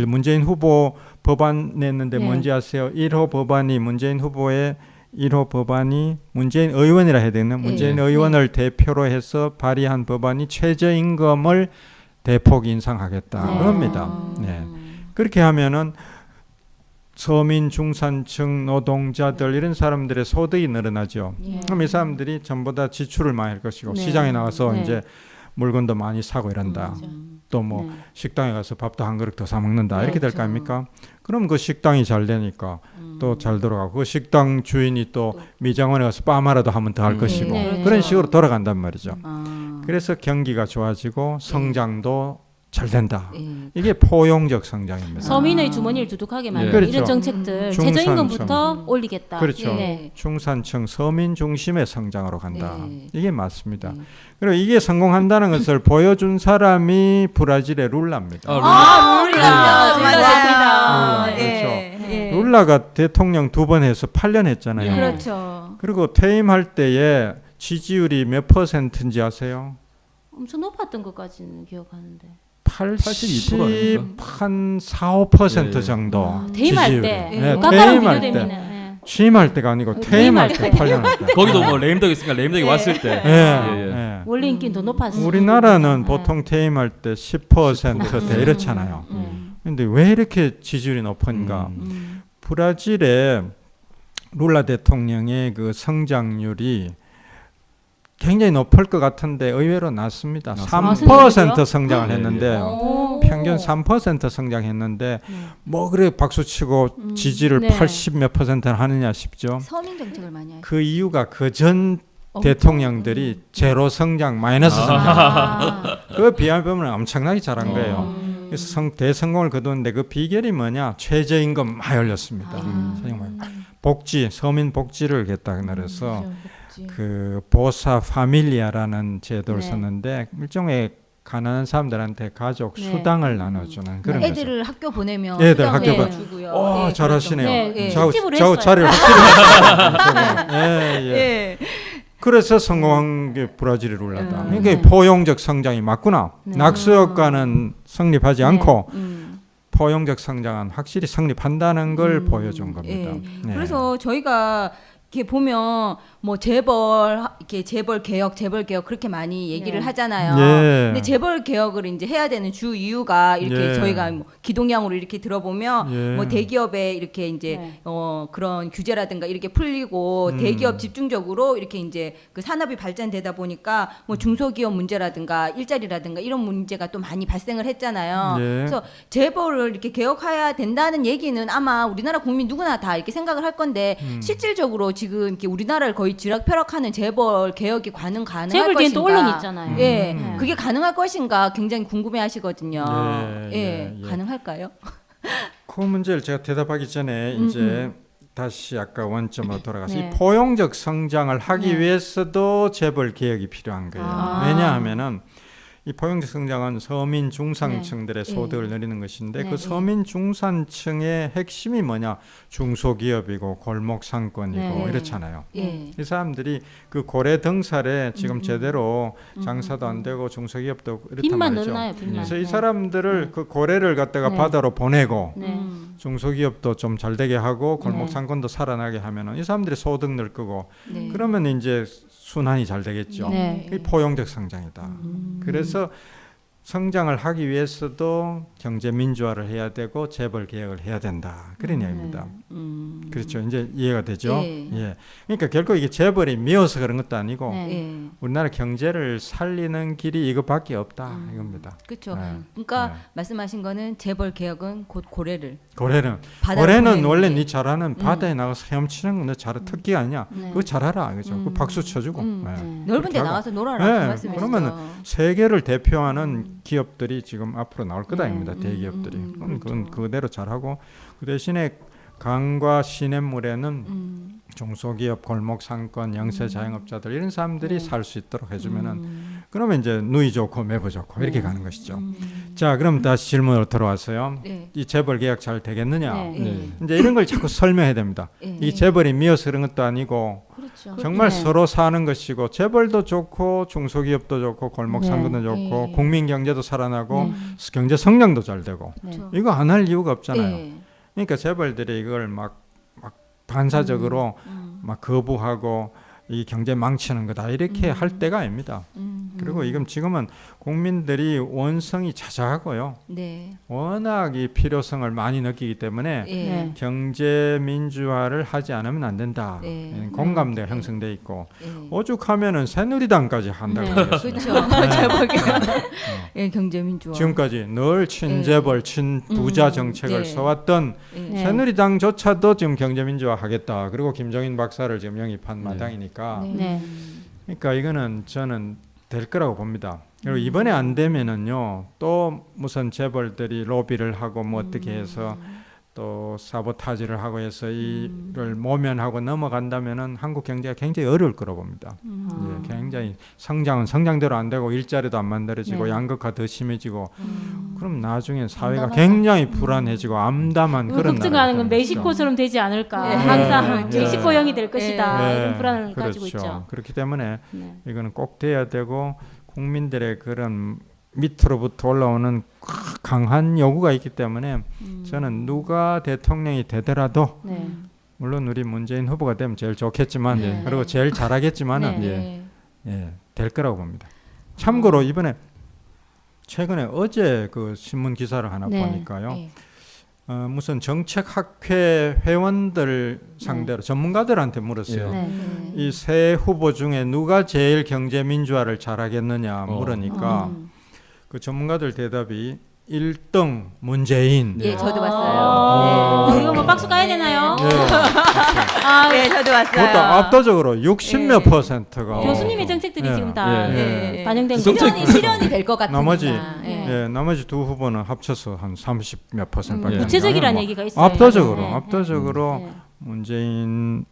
문재인 후보 법안 냈는데 네. 뭔지 아세요? 1호 법안이 문재인 후보의 1호 법안이 문재인 의원이라 해야 되나? 문재인 의원을 대표로 해서 발의한 법안이 최저임금을 대폭 인상하겠다. 네. 그럽니다. 네. 그렇게 하면은 서민 중산층 노동자들 이런 사람들의 소득이 늘어나죠. 그럼 이 사람들이 전부 다 지출을 많이 할 것이고 네. 시장에 나가서 네. 이제 물건도 많이 사고 이런다. 또 뭐 네. 식당에 가서 밥도 한 그릇 더 사 먹는다. 이렇게 될 거 그렇죠. 아닙니까? 그럼 그 식당이 잘 되니까 또 잘 돌아가고 그 식당 주인이 또 미장원에 가서 빠마라도 하면 더 할 것이고 네. 그런 식으로 돌아간단 말이죠. 아. 그래서 경기가 좋아지고 성장도 잘 된다. 예. 이게 포용적 성장입니다. 서민의 주머니를 두둑하게 만드는 그렇죠. 이런 정책들 중산층. 최저임금부터 올리겠다. 그렇죠. 네. 중산층 서민 중심의 성장으로 간다. 네. 이게 맞습니다. 그리고 이게 성공한다는 것을 보여준 사람이 브라질의 룰라입니다. 룰라 룰라. 예. 예. 룰라가 대통령 2번 해서 8년 했잖아요. 네. 그렇죠. 그리고 퇴임할 때에 지지율이 몇 %인지 아세요? 엄청 높았던 것까지는 기억하는데. 80, 82% 아닙니까? 한 4, 5% 네. 정도. 퇴임할 지지율이. 때. 네, 국가랑 퇴임할 비교되면. 때. 네. 취임할 때가 아니고 퇴임할 때 8년 할 때. 거기도 뭐 레임덕 있으니까 레임덕이 왔을 때. 예, 예, 예. 예. 원래 인기는 더 높았어요. 우리나라는 네. 보통 퇴임할 때 10%대 이렇잖아요. 근데 왜 이렇게 지지율이 높은가? 브라질의 룰라 대통령의 그 성장률이 굉장히 높을 것 같은데 의외로 낮습니다. 3% 성장을 했는데 평균 3% 성장했는데 뭐 그래 박수치고 지지를 네. 80 몇 %를 하느냐 싶죠. 서민 정책을 많이 하시죠. 그 이유가 그 전 대통령들이 제로 성장, 마이너스 성장. 그 비하면 엄청나게 잘한 거예요. 그래서 대성공을 거두는데 그 비결이 뭐냐? 최저임금 많이 올렸습니다. 복지, 서민 복지를 하겠다 그래서 그 보사 파밀리아라는 제도를 네. 썼는데 일종의 가난한 사람들한테 가족 네. 수당을 나눠주는 그런 거죠. 애들을 학교 보내면 애들 수당을 학교 주고요. 오, 예, 잘하시네요. 네, 예. 팁으로 저 했어요. 자리를 확실히 예, 예. 예. 그래서 성공한 게 브라질이 룰라다. 네. 그러니까 포용적 성장이 맞구나. 네. 낙수 효과는 성립하지 네. 않고 포용적 성장은 확실히 성립한다는 걸 보여준 겁니다. 예. 네. 그래서 저희가 이렇게 보면 뭐 이렇게 재벌 개혁 그렇게 많이 얘기를 네. 하잖아요. 예. 근데 재벌 개혁을 이제 해야 되는 주 이유가 이렇게 예. 저희가 뭐 기동량으로 이렇게 들어보면 예. 뭐 대기업에 이렇게 이제 네. 그런 규제라든가 이렇게 풀리고 대기업 집중적으로 이렇게 이제 그 산업이 발전되다 보니까 뭐 중소기업 문제라든가 일자리라든가 이런 문제가 또 많이 발생을 했잖아요. 예. 그래서 재벌을 이렇게 개혁해야 된다는 얘기는 아마 우리나라 국민 누구나 다 이렇게 생각을 할 건데 실질적으로 지금 이렇게 우리나라를 거의 쥐락펴락하는 재벌 개혁이 가능할 재벌 뒤엔 것인가? 또 언론 있잖아요. 예, 네. 그게 가능할 것인가 굉장히 궁금해하시거든요. 예, 예, 예. 가능할까요? 그 문제를 제가 대답하기 전에 이제 다시 아까 원점으로 돌아가서 네. 이 포용적 성장을 하기 네. 위해서도 재벌 개혁이 필요한 거예요. 아. 왜냐하면은 이 포용적 성장은 서민 중산층들의 네. 소득을 늘리는 것인데 네. 그 서민 중산층의 핵심이 뭐냐? 중소기업이고 골목 상권이고 네. 이렇잖아요. 예. 이 사람들이 그 고래 등살에 지금 제대로 장사도 안 되고 중소기업도 없고 이렇단 빚만 말이죠. 늘어나요, 빚만. 그래서 이 네. 사람들을 그 고래를 갖다가 네. 바다로 보내고 네. 중소기업도 좀 잘 되게 하고 골목 네. 상권도 살아나게 하면은 이 사람들이 소득 늘 거고 네. 그러면 이제 순환이 잘 되겠죠. 네. 이 포용적 성장이다. 그래서 성장을 하기 위해서도 경제 민주화를 해야 되고 재벌 개혁을 해야 된다. 그런 이야기입니다. 그렇죠. 이제 이해가 되죠. 예. 예. 그러니까 결국 이게 재벌이 미워서 그런 것도 아니고 네. 예. 우리나라 경제를 살리는 길이 이거밖에 없다 이겁니다. 그렇죠. 네. 그러니까 네. 말씀하신 거는 재벌 개혁은 곧 고래를 고래는 바다로 보내는 원래 게. 네 잘하는 바다에 나가서 헤엄치는 건 너 잘하 특기가 아니야. 네. 그거 잘하라 그죠. 그 박수 쳐주고. 네. 네. 넓은 데 그렇게 나가서 놀아라. 네, 그 말씀이시죠. 그러면은 세계를 대표하는 기업들이 지금 앞으로 나올 거다 네. 입니다. 대기업들이. 그건 그대로 잘하고 그 대신에 강과 시냇물에는 중소기업, 골목 상권, 영세 자영업자들 이런 사람들이 살 수 있도록 해주면은 그러면 이제 누이 좋고 매부 좋고 이렇게 가는 것이죠. 자, 그럼 다시 질문으로 들어와서요. 네. 이 재벌 계약 잘 되겠느냐? 네. 네. 이제 이런 걸 자꾸 설명해야 됩니다. 예. 이 재벌이 미워서 그런 것도 아니고 그렇죠. 정말 네. 서로 사는 것이고 재벌도 좋고 중소기업도 좋고 골목 네. 상권도 좋고 예. 국민 경제도 살아나고 경제 성장도 잘 되고 네. 이거 안 할 이유가 없잖아요. 예. 그러니까 재벌들이 이걸 막 반사적으로 막 거부하고 이 경제 망치는 거다 이렇게 할 때가 아닙니다. 그리고 이건 지금은 국민들이 원성이 자자하고요. 네. 워낙 이 필요성을 많이 느끼기 때문에 예. 네. 경제 민주화를 하지 않으면 안 된다. 네. 공감대가 형성돼 있고 예. 오죽하면은 새누리당까지 한다고 네. 그러겠습니다. 그렇죠. 재벌 개혁. 예, 경제 민주화. 지금까지 늘 친재벌, 친부자 정책을 네. 써왔던 예. 네. 새누리당조차도 지금 경제 민주화 하겠다. 그리고 김정인 박사를 지금 영입한 마당이니까. 네. 그러니까 이거는 저는 될 거라고 봅니다. 그리고 이번에 안 되면은요, 또 무슨 재벌들이 로비를 하고 뭐 어떻게 해서 또 사보타지를 하고 해서 이를 모면하고 넘어간다면은 한국 경제가 굉장히 어려울 거라고 봅니다. 예, 굉장히 성장은 성장대로 안 되고 일자리도 안 만들어지고 네. 양극화 더 심해지고 그럼 나중에 사회가 굉장히 불안해지고 암담한 그런 걱정하는 건 나라가 멕시코처럼 되지 않을까. 네. 항상 네. 멕시코형이 될 것이다. 네. 이런 불안을 그렇죠. 가지고 있죠. 그렇기 때문에 네. 이거는 꼭 돼야 되고 국민들의 그런 밑으로부터 올라오는 강한 요구가 있기 때문에 저는 누가 대통령이 되더라도 네. 물론 우리 문재인 후보가 되면 제일 좋겠지만 네. 그리고 제일 잘하겠지만은 네. 될 거라고 봅니다. 참고로 이번에 최근에 어제 그 신문 기사를 하나 네. 보니까요. 예. 무슨 정책학회 회원들 상대로 전문가들한테 물었어요. 네. 이 세 후보 중에 누가 제일 경제 민주화를 잘하겠느냐 물으니까 그 전문가들 대답이 1등 문재인. 예, 저도 아, 봤어요. 이거 뭐 박수 가야 되나요? 예. 네, 저도 봤어요. 그것도 압도적으로 60몇 %가 교수님의 정책들이 예. 지금 다 예. 반영된 정책- 거죠. 실현이 될 것 같은 나머지 예. 나머지 두 후보는 합쳐서 한 30몇 %밖에 구체적이라는 얘기가 있어요. 압도적으로 네. 압도적으로 네. 문재인이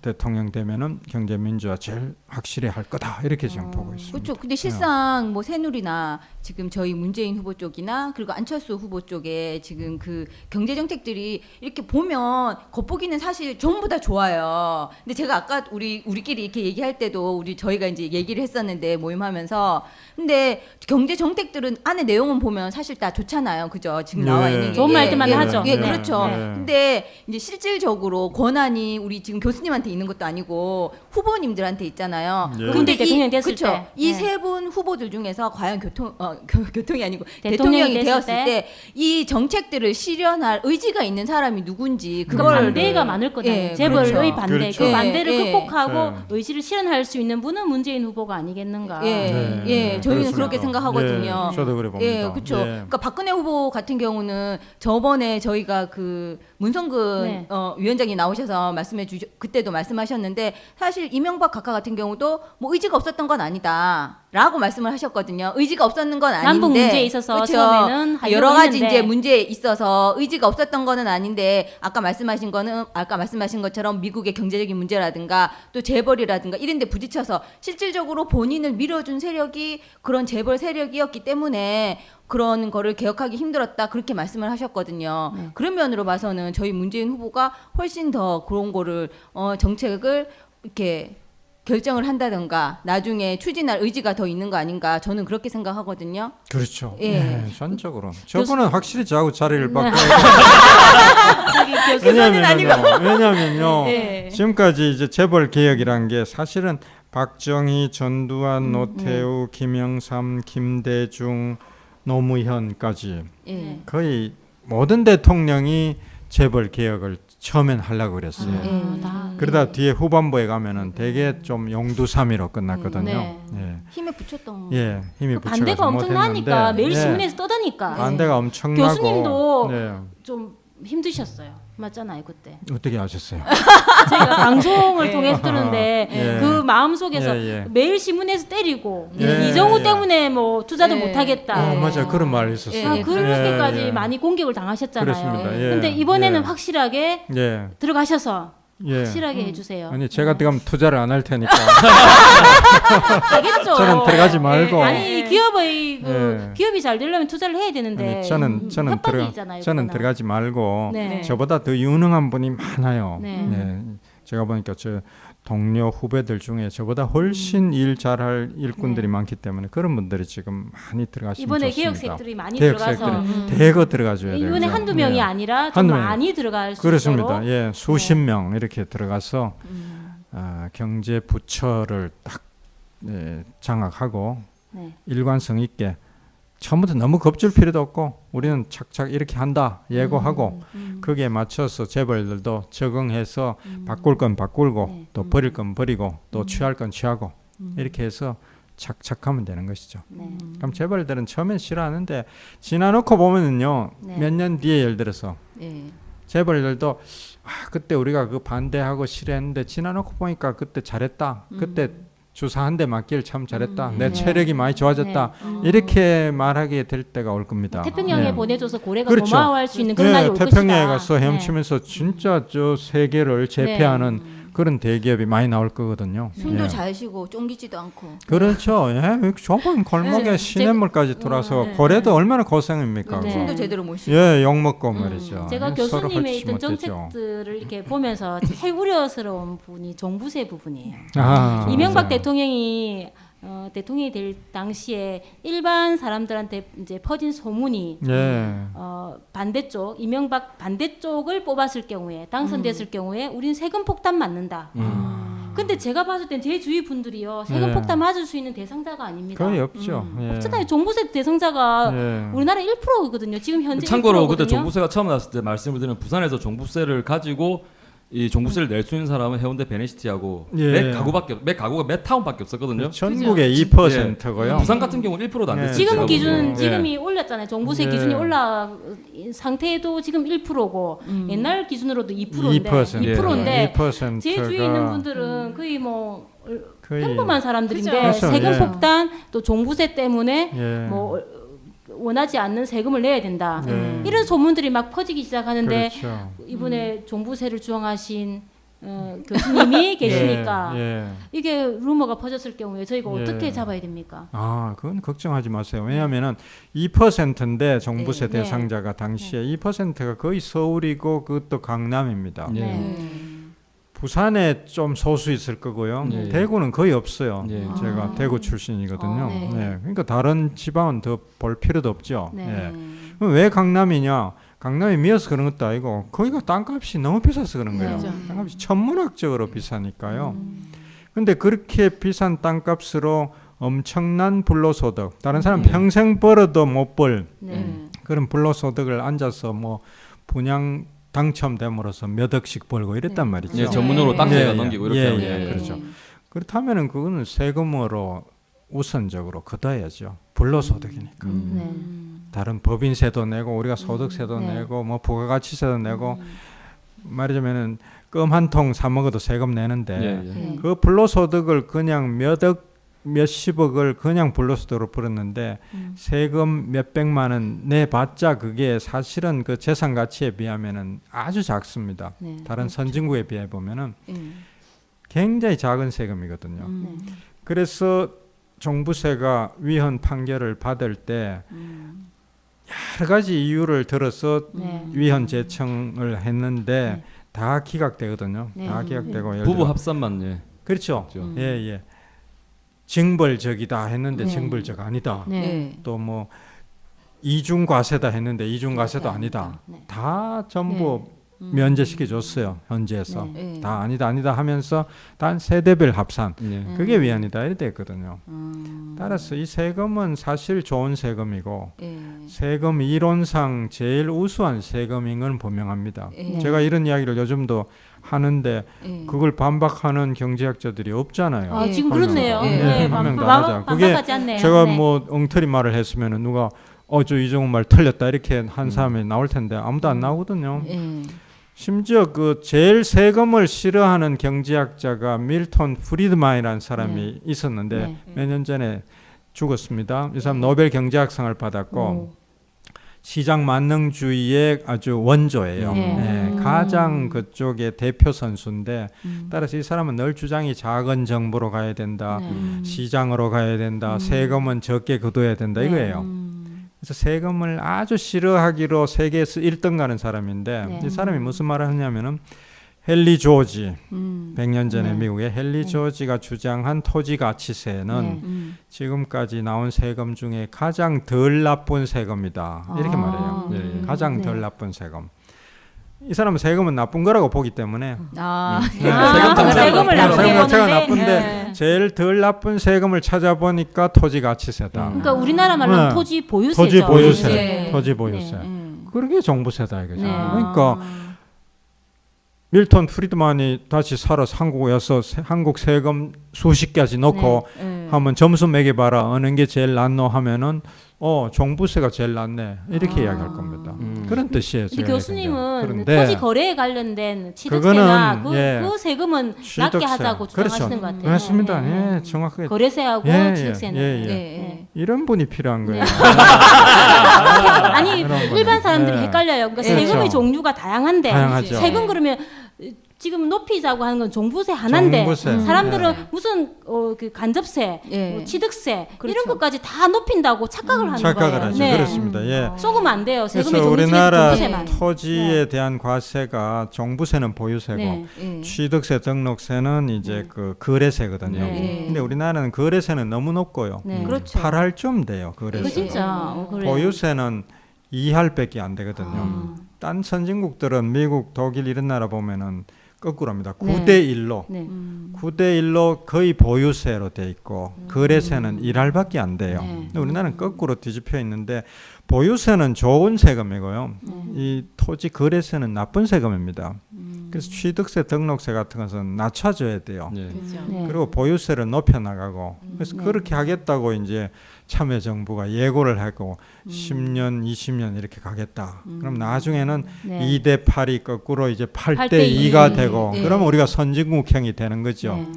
대통령 되면은 경제 민주화 제일 확실히 할 거다 이렇게 지금 보고 있습니다. 그렇죠. 근데 실상 뭐 새누리나 지금 저희 문재인 후보 쪽이나 그리고 안철수 후보 쪽에 지금 그 경제 정책들이 이렇게 보면 겉보기는 사실 전부 다 좋아요. 근데 제가 아까 우리끼리 이렇게 얘기할 때도 저희가 이제 얘기를 했었는데 모임하면서 근데 경제 정책들은 안에 내용은 보면 사실 다 좋잖아요. 그죠? 지금 나와 네. 있는 게 좋은 말들만 하죠. 예, 네. 그렇죠. 네. 근데 이제 실질적으로 권한이 우리 지금 교수님한테 있는 것도 아니고 후보님들한테 있잖아요. 예. 그분들 대통령 됐을 그쵸? 때. 이 네. 세 분 후보들 중에서 과연 교통이 아니고 대통령이 대통령이 됐을 되었을 때 이 정책들을 실현할 의지가 있는 사람이 누군지 그 그걸 반대가 많을 거잖아요. 예, 재벌의 그렇죠. 반대. 그렇죠. 그 반대를 예, 극복하고 예. 의지를 실현할 수 있는 분은 문재인 후보가 아니겠는가. 예, 네. 예, 저희는 그렇습니다. 그렇게 생각하거든요. 예, 저도 그래 봅니다. 예, 그렇죠. 예. 그러니까 박근혜 후보 같은 경우는 저번에 저희가 그 문성근 네. 위원장이 나오셔서 그때도 말씀하셨는데 사실 이명박 각하 같은 경우도 뭐 의지가 없었던 건 아니다. 라고 말씀을 하셨거든요. 의지가 없었는 건 아닌데 남북 문제에 있어서 그쵸? 처음에는 하려고 여러 가지 했는데. 이제 문제에 있어서 의지가 없었던 거는 아닌데 아까 말씀하신 것처럼 미국의 경제적인 문제라든가 또 재벌이라든가 이런 데 부딪혀서 실질적으로 본인을 밀어준 세력이 그런 재벌 세력이었기 때문에 그런 거를 개혁하기 힘들었다 그렇게 말씀을 하셨거든요. 그런 면으로 봐서는 저희 문재인 후보가 훨씬 더 그런 거를 정책을 이렇게 결정을 한다든가 나중에 추진할 의지가 더 있는 거 아닌가 저는 그렇게 생각하거든요. 그렇죠. 예. 네, 전적으로. 저분은 확실히 저하고 자리를 바꿔야 왜냐면요. 네. 지금까지 이제 재벌 개혁이란 게 사실은 박정희, 전두환, 노태우, 김영삼, 김대중, 노무현까지 예. 거의 모든 대통령이 재벌 개혁을 처음엔 하려고 그랬어요. 그러다 뒤에 후반부에 가면은 되게 좀 용두사미로 끝났거든요. 네. 예. 힘에 붙였던 예, 힘이 그 붙여서 반대가 엄청나니까 못했는데, 매일 예, 신문에서 떠다니까 반대가 엄청나고 교수님도 네. 좀 힘드셨어요. 맞잖아요 그때. 어떻게 아셨어요? 저희가 방송을 통해서 듣는데 예. 그 마음 속에서 예, 예. 매일 신문에서 때리고 예, 이정우 예. 때문에 뭐 투자도 예. 못하겠다. 맞아요. 그런 말이 있었어요. 예. 그렇게까지 예, 예. 많이 공격을 당하셨잖아요. 그렇습니다. 예. 근데 이번에는 예. 확실하게 예. 들어가셔서 예. 확실하게 해주세요. 아니 제가 들어가면 투자를 안 할 테니까 알겠죠. 저는 들어가지 말고. 아니 기업의 예. 기업이 잘 되려면 투자를 해야 되는데 아니, 저는 협박이잖아요. 저는 그거는. 들어가지 말고 네. 저보다 더 유능한 분이 많아요. 네. 네. 제가 보니까 저 동료 후배들 중에 저보다 훨씬 일 잘할 일꾼들이 많기 때문에 그런 분들이 지금 많이 들어가시면 이번에 좋습니다. 개혁색들이 많이 개혁색들이 들어가서 대거 들어가줘야 돼요. 이번에 한두 명이 네. 아니라 좀 한두 명이. 많이 들어갈 수 그렇습니다. 있도록 예, 수십 명 이렇게 들어가서 경제 부처를 딱 장악하고 네. 일관성 있게 처음부터 너무 겁줄 필요도 없고 우리는 착착 이렇게 한다 예고하고 거기에 맞춰서 재벌들도 적응해서 바꿀 건 바꾸고 네. 또 버릴 건 버리고 또 취할 건 취하고 이렇게 해서 착착하면 되는 것이죠. 네. 그럼 재벌들은 처음엔 싫어하는데 지나놓고 보면은요 네. 몇 년 뒤에 예를 들어서 예. 재벌들도 그때 우리가 그 반대하고 싫어했는데 지나놓고 보니까 그때 잘했다. 그때 주사 한 대 맞길 참 잘했다. 내 네. 체력이 많이 좋아졌다. 이렇게 말하게 될 때가 올 겁니다. 태평양에 네. 보내줘서 고래가 그렇죠. 고마워할 수 있는 그런 날이 올 것이다. 태평양에 가서 네. 헤엄치면서 진짜 저 세계를 제패하는 그런 대기업이 많이 나올 거거든요. 숨도 예. 잘 쉬고 쫑기지도 않고. 그렇죠. 예. 좁은 골목에 네. 시냇물까지 들어와서 네. 고래도 얼마나 고생입니까? 네. 그거. 숨도 제대로 못 쉬고. 예, 욕 먹고 말이죠. 제가 예, 서로 교수님의 헐뜯지 있던 못했죠. 정책들을 이렇게 보면서 제일 우려스러운 분이 종부세 부분이에요. 아, 이명박 맞아요. 대통령이 대통령이 될 당시에 일반 사람들한테 이제 퍼진 소문이 예. 반대쪽 이명박 반대쪽을 뽑았을 경우에 당선됐을 경우에 우리는 세금 폭탄 맞는다. 근데 제가 봤을 땐 제 주위 분들이요 세금 예. 폭탄 맞을 수 있는 대상자가 아닙니다. 거의 없죠. 예. 없잖아요. 종부세 대상자가 예. 우리나라 1%거든요. 지금 현재 참고로 1%거든요. 그때 종부세가 처음 나왔을 때 말씀을 드리면 부산에서 종부세를 가지고 이 종부세를 낼 수 있는 사람은 해운대 베네시티하고 예. 몇 가구가 몇 타운밖에 없었거든요. 전국의 2%고요. 부산 같은 경우는 1%도 안 네. 됐어요. 지금 제가 기준 보기에는. 지금이 올렸잖아요. 종부세 예. 기준이 올라 상태도 지금 1%고 옛날 기준으로도 2%인데 2%인데 2%가 제 주위에 있는 분들은 거의 뭐 거의 평범한 사람들인데 그렇죠. 세금 예. 폭탄 또 종부세 때문에 예. 뭐 원하지 않는 세금을 내야 된다. 예. 이런 소문들이 막 퍼지기 시작하는데 그렇죠. 이번에 종부세를 주장하신 교수님이 계시니까 예. 이게 루머가 퍼졌을 경우에 저희가 예. 어떻게 잡아야 됩니까? 아, 그건 걱정하지 마세요. 왜냐하면은 2%인데 종부세 네. 대상자가 당시에 2%가 거의 서울이고 그것도 강남입니다. 예. 네. 부산에 좀 소수 있을 거고요. 예. 대구는 거의 없어요. 예. 제가 대구 출신이거든요. 네. 네. 그러니까 다른 지방은 더 볼 필요도 없죠. 네. 예. 그럼 왜 강남이냐? 강남이 미어서 그런 것도 아니고 거기가 땅값이 너무 비싸서 그런 거예요. 맞아. 땅값이 천문학적으로 비싸니까요. 근데 그렇게 비싼 땅값으로 엄청난 불로소득, 다른 사람 평생 벌어도 못 벌 네. 그런 불로소득을 앉아서 뭐 분양 당첨됨으로써 몇 억씩 벌고 이랬단 말이죠. 예, 전문으로 땅세가 넘기고 이렇게 하면 예, 예. 그렇죠. 그렇다면은 그거는 세금으로 우선적으로 걷어야죠. 불로소득이니까. 네. 다른 법인세도 내고 우리가 소득세도 네. 내고 뭐 부가가치세도 내고 말하자면은 껌 한 통 사 먹어도 세금 내는데 예, 예. 네. 그 불로소득을 그냥 몇 억 몇십억을 그냥 불로소득으로 벌었는데 세금 몇백만 원 내봤자 그게 사실은 그 재산 가치에 비하면은 아주 작습니다. 네. 다른 선진국에 비해 보면은 굉장히 작은 세금이거든요. 그래서 종부세가 위헌 판결을 받을 때 여러 가지 이유를 들어서 네. 위헌 제청을 했는데 네. 다 기각되거든요. 네. 다 기각되고 예를 부부 들어 합산만 예. 그렇죠. 그렇죠. 예, 예. 징벌적이다 했는데 네. 징벌적 아니다. 네. 또 뭐 이중 과세다 했는데 이중 과세도 아니다. 네. 다 전부 면제시켜 줬어요. 현지에서. 네. 네. 다 아니다 하면서 단 세대별 합산. 예. 그게 위헌이다 이렇게 됐거든요. 따라서 이 세금은 사실 좋은 세금이고 예. 세금 이론상 제일 우수한 세금인 건 분명합니다. 예. 제가 이런 이야기를 요즘도 하는데 예. 그걸 반박하는 경제학자들이 없잖아요. 아, 예. 지금 그렇네요. 예. 네, 한 명도 안 하잖아요. 그게 반박하지 않네요. 제가 네. 뭐 엉터리 말을 했으면은 누가 저 이종훈 말 틀렸다 이렇게 한 사람이 나올 텐데 아무도 안 나오거든요. 예. 심지어 그 제일 세금을 싫어하는 경제학자가 밀턴 프리드만이라는 사람이 있었는데 네. 몇 년 전에 죽었습니다. 이 사람 노벨 경제학상을 받았고 시장 만능주의의 아주 원조예요. 네. 가장 그쪽의 대표 선수인데 따라서 이 사람은 늘 주장이 작은 정부로 가야 된다. 네. 시장으로 가야 된다. 세금은 적게 걷어야 된다 이거예요. 그래서 세금을 아주 싫어하기로 세계에서 1등 가는 사람인데 네. 이 사람이 무슨 말을 하냐면은 헨리 조지 100년 전에 네. 미국의 헨리 조지가 주장한 토지 가치세는 네. 지금까지 나온 세금 중에 가장 덜 나쁜 세금이다 이렇게 말해요. 네. 가장 네. 덜 나쁜 세금. 이 사람은 세금은 나쁜 거라고 보기 때문에 아, 세금을 나쁘게 세금 자체가 보는데, 나쁜데 네. 제일 덜 나쁜 세금을 찾아보니까 토지 가치세다. 그러니까 우리나라 말로 네. 토지 보유세죠. 토지 보유세, 네. 토지 보유세. 네. 그게 정부세다 이거죠. 네. 그러니까 밀턴 프리드만이 다시 살아서 한국에 와서 한국 세금 수십 가지 놓고 네. 한번 점수 매겨봐라 어느 게 제일 낫노 하면은 종부세가 제일 낫네 이렇게 이야기할 겁니다. 그런 뜻이에요. 근데 제가 교수님은 그런데 토지 거래에 관련된 취득세나 그거는, 그 세금은 낮게 취득세. 하자고 주장하시는 것 같아요. 그렇습니다. 네. 예, 정확하게 거래세하고 예, 취득세는. 예, 예. 네. 이런 분이 필요한 거예요. 아니 그런 거는. 일반 사람들이 네. 헷갈려요. 그러니까 그렇죠. 세금의 종류가 다양한데 다양하죠. 세금 그러면 지금 높이자고 하는 건 종부세 하나인데 종부세. 사람들은 네. 무슨 그 간접세, 예. 뭐 취득세 그렇죠. 이런 것까지 다 높인다고 착각을 하는 착각을 거예요. 하죠. 네. 그렇습니다. 예. 속으면 안 돼요. 세금의 그래서 종류 중에서 우리나라 종부세만. 토지에 대한 과세가 종부세는 보유세고 네. 예. 취득세, 등록세는 이제 그 거래세거든요. 네. 근데 우리나라는 거래세는 너무 높고요. 네. 그렇죠. 8할쯤 돼요. 그 거래세. 진짜 그래요. 보유세는 2할밖에 안 되거든요. 딴 선진국들은 미국, 독일 이런 나라 보면은 거꾸로입니다. 네. 9대 1로 네. 9대 1로 거의 보유세로 돼 있고 거래세는 1할밖에 안 돼요. 네. 근데 우리나라는 거꾸로 뒤집혀 있는데 보유세는 좋은 세금이고요. 이 토지 거래세는 나쁜 세금입니다. 그래서 취득세, 등록세 같은 것은 낮춰줘야 돼요. 예. 네. 그리고 보유세를 높여 나가고 그래서 그렇게 하겠다고 이제 참여정부가 예고를 하고 10년, 20년 이렇게 가겠다. 그럼 나중에는 네. 2대 8이 거꾸로 이제 8대 8대 2가 되고 네. 그러면 우리가 선진국형이 되는 거죠. 네.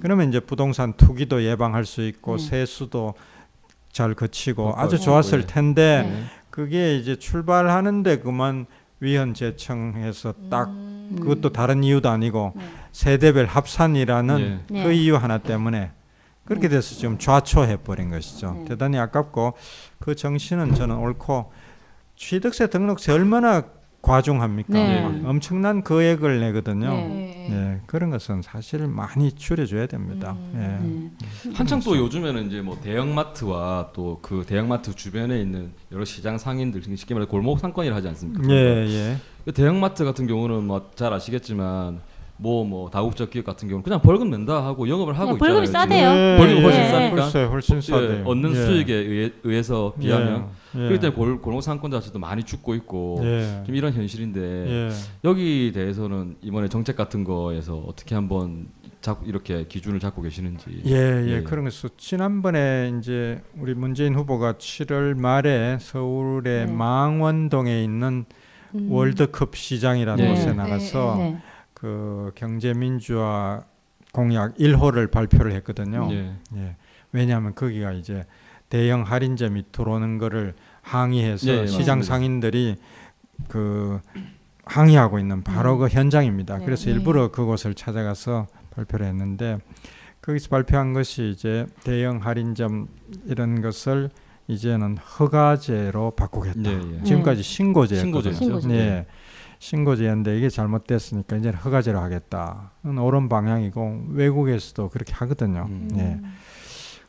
그러면 이제 부동산 투기도 예방할 수 있고 네. 세수도 잘 거치고 네. 아주 좋았을 네. 텐데 네. 그게 이제 출발하는데 그만 위헌 제청해서 딱 그것도 다른 이유도 아니고 세대별 합산이라는 네. 그 이유 하나 때문에 그렇게 돼서 지금 좌초해 버린 것이죠. 대단히 아깝고 그 정신은 저는 옳고 취득세, 등록세 얼마나 과중합니까? 네. 엄청난 거액을 내거든요. 네. 네, 그런 것은 사실 많이 줄여줘야 됩니다. 예. 한창 또 요즘에는 이제 뭐 대형마트와 또 그 대형마트 주변에 있는 여러 시장 상인들 쉽게 말해 골목 상권이라 하지 않습니까? 예, 예. 대형마트 같은 경우는 뭐 잘 아시겠지만 뭐 다국적 기업 같은 경우는 그냥 벌금 낸다 하고 영업을 하고 있잖아요. 벌금이 싸대요. 예, 벌금이 훨씬 예. 싸니까. 훨씬 싸대요. 예, 얻는 예. 수익에 의해서 비하면 예. 그렇기 때문에 골목 상권 자체도 많이 죽고 있고 예. 좀 이런 현실인데 예. 여기 대해서는 이번에 정책 같은 거에서 어떻게 한번 이렇게 기준을 잡고 계시는지. 예. 그런 것은 지난번에 이제 우리 문재인 후보가 7월 말에 서울의 망원동에 있는 월드컵 시장이라는 네. 곳에 나가서 네. 그 경제민주화 공약 1호를 발표를 했거든요. 예. 예. 왜냐하면 거기가 이제 대형 할인점이 들어오는 거를 항의해서 네, 시장 맞습니다. 상인들이 그 항의하고 있는 바로 그 현장입니다. 네. 그래서 일부러 그곳을 찾아가서 발표를 했는데 거기서 발표한 것이 이제 대형 할인점 이런 것을 이제는 허가제로 바꾸겠다. 네, 예. 지금까지 신고제였거든요. 신고제였죠. 네. 신고제였는데 이게 잘못됐으니까 이제는 허가제로 하겠다. 그건 옳은 방향이고 외국에서도 그렇게 하거든요. 네.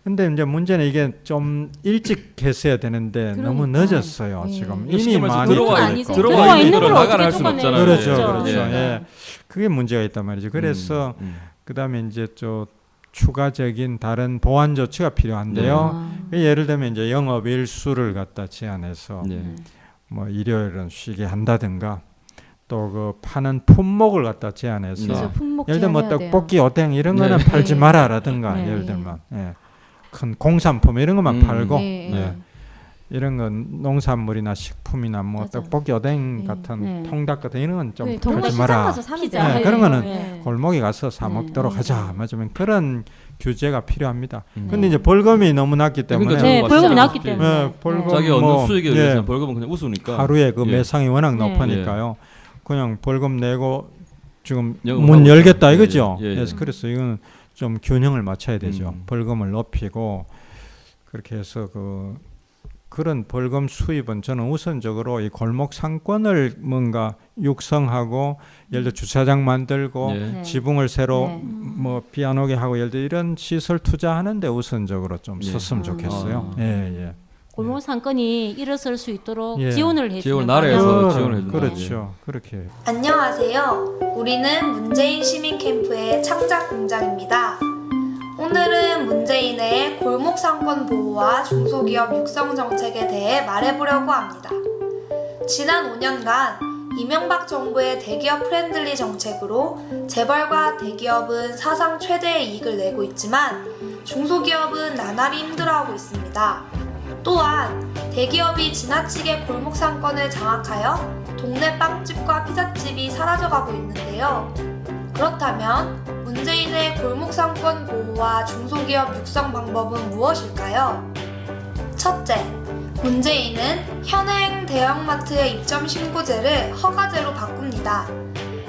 근데 이제 문제는 이게 좀 일찍 했어야 되는데 너무 늦었어요. 지금 이미 많이 들어와 들어와 있는 있는 걸 걸 나가라 할 어떻게 수는 쫓아내요? 없잖아요. 그렇죠, 그렇죠. 그렇죠. 예. 예. 그게 문제가 있단 말이죠. 그래서 그다음에 이제 좀 추가적인 다른 보완 조치가 필요한데요. 예를 들면 이제 영업일 수를 갖다 제한해서 네. 뭐 일요일은 쉬게 한다든가 또 그 파는 품목을 갖다 제한해서 그래서 품목 예를 들면 뭐 제한해야 돼요. 떡볶이, 오뎅 이런 거는 네. 팔지 마라라든가 네. 예를 들면 큰 공산품 이런 것만 팔고 네. 예. 이런 건 농산물이나 식품이나 뭐 맞아. 떡볶이, 오뎅 같은 네. 통닭 같은 이런 건 좀 동네 팔지 시장 마라. 가서 사면 피자. 돼요. 네, 그런 거는 네. 골목에 가서 사 네. 먹도록 하자. 맞으면 그런 규제가 필요합니다. 음. 근데 이제 벌금이 너무 낮기 때문에 그러니까 네, 저거 벌금이 맞죠. 낮기 때문에. 예, 벌금 자기 뭐, 얻는 수익에 예, 대해서 벌금은 그냥 우수니까 하루에 그 예. 매상이 워낙 네. 높으니까요. 그냥 벌금 내고 지금 영업하고 문 열겠다 있죠. 이거죠. 예, 예. 그래서 이거는 좀 균형을 맞춰야 되죠. 음. 벌금을 높이고 그렇게 해서 그런 벌금 수입은 저는 우선적으로 이 골목 상권을 뭔가 육성하고 예를 들어 주차장 만들고 예. 네. 지붕을 새로 네. 뭐 비안오게 하고 예를 들어 이런 시설 투자하는데 우선적으로 좀 예. 썼으면 좋겠어요. 아. 예. 골목 상권이 일어설 수 있도록 예. 지원을 해주는 지원 나라에서 방향으로. 지원을 해준다. 그렇죠. 그렇게 안녕하세요. 우리는 문재인 시민 캠프의 창작 공장입니다. 오늘은 문재인의 골목 상권 보호와 중소기업 육성 정책에 대해 말해보려고 합니다. 지난 5년간 이명박 정부의 대기업 프렌들리 정책으로 재벌과 대기업은 사상 최대의 이익을 내고 있지만 중소기업은 나날이 힘들어하고 있습니다. 또한 대기업이 지나치게 골목 상권을 장악하여 동네 빵집과 피자집이 사라져가고 있는데요. 그렇다면 문재인의 골목 상권 보호와 중소기업 육성 방법은 무엇일까요? 첫째, 문재인은 현행 대형마트의 입점 신고제를 허가제로 바꿉니다.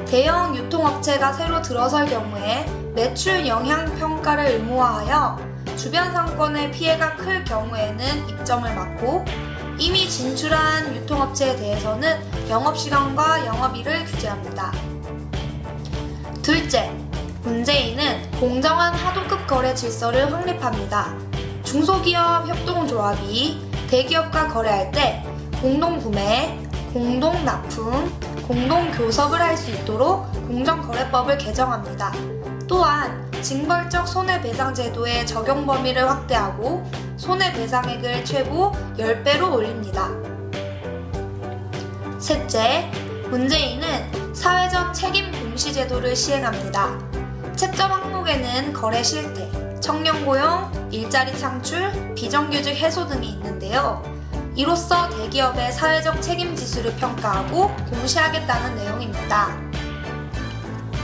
대형 유통업체가 새로 들어설 경우에 매출 영향 평가를 의무화하여 주변 상권의 피해가 클 경우에는 입점을 막고 이미 진출한 유통업체에 대해서는 영업시간과 영업일을 규제합니다. 둘째, 문재인은 공정한 하도급 거래 질서를 확립합니다. 중소기업 협동조합이 대기업과 거래할 때 공동구매, 공동납품, 공동교섭을 할 수 있도록 공정거래법을 개정합니다. 또한 징벌적 손해배상 제도의 적용 범위를 확대하고 손해배상액을 최고 10배로 올립니다. 셋째, 문재인은 사회적 책임 공시 제도를 시행합니다. 채점 항목에는 거래 실태, 청년 고용, 일자리 창출, 비정규직 해소 등이 있는데요. 이로써 대기업의 사회적 책임 지수를 평가하고 공시하겠다는 내용입니다.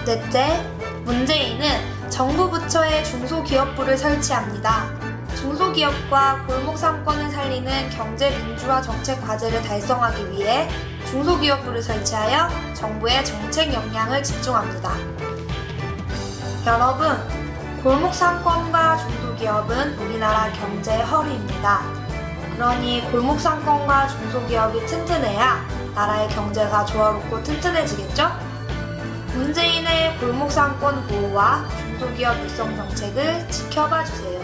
넷째, 문재인은 정부 부처의 중소기업부를 설치합니다. 중소기업과 골목 상권을 살리는 경제 민주화 정책 과제를 달성하기 위해 중소기업부를 설치하여 정부의 정책 역량을 집중합니다. 여러분, 골목 상권과 중소기업은 우리나라 경제의 허리입니다. 그러니 골목 상권과 중소기업이 튼튼해야 나라의 경제가 조화롭고 튼튼해지겠죠? 문재인의 골목 상권 보호와 중소기업 육성 정책을 지켜봐 주세요.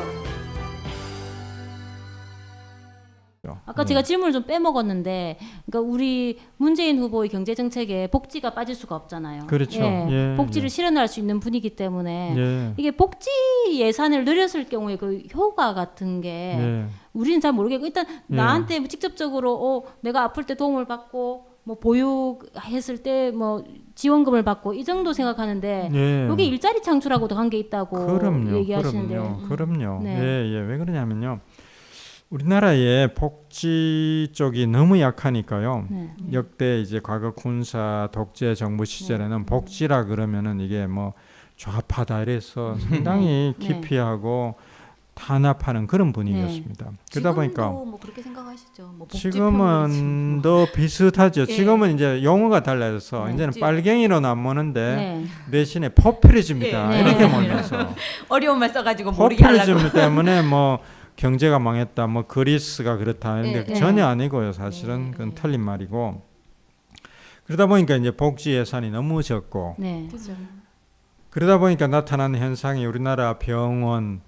아까 제가 질문을 좀 빼먹었는데, 그러니까 우리 문재인 후보의 경제 정책에 복지가 빠질 수가 없잖아요. 그렇죠. 예, 예, 복지를 예. 실현할 수 있는 분이기 때문에 예. 이게 복지 예산을 늘렸을 경우에 그 효과 같은 게 예. 우리는 잘 모르겠고 일단 나한테 직접적으로 내가 아플 때 도움을 받고 뭐 보육했을 때 뭐 지원금을 받고 이 정도 생각하는데 예. 여기 일자리 창출하고도 관계 있다고 그럼요. 얘기하시는데 그럼요. 네. 예. 왜 그러냐면요. 우리나라의 복지 쪽이 너무 약하니까요. 네. 역대 이제 과거 군사 독재 정부 시절에는 복지라 그러면은 이게 뭐 좌파다 이래서 상당히 네. 기피하고 탄압하는 그런 분위기였습니다. 그러다 보니까 뭐 그렇게 생각하시죠. 뭐 지금은 더 비슷하죠. 지금은 이제 용어가 달라져서 이제는 빨갱이로 남무는데 대신에 포퓰리즘이다 이렇게 몰면서 어려운 말 써가지고 모르게 하려고. 포퓰리즘 때문에 뭐 경제가 망했다, 뭐 그리스가 그렇다 했는데 전혀 아니고요. 사실은 그건 틀린 말이고. 그러다 보니까 이제 복지 예산이 너무 적고 그러다 보니까 나타나는 현상이 우리나라 병원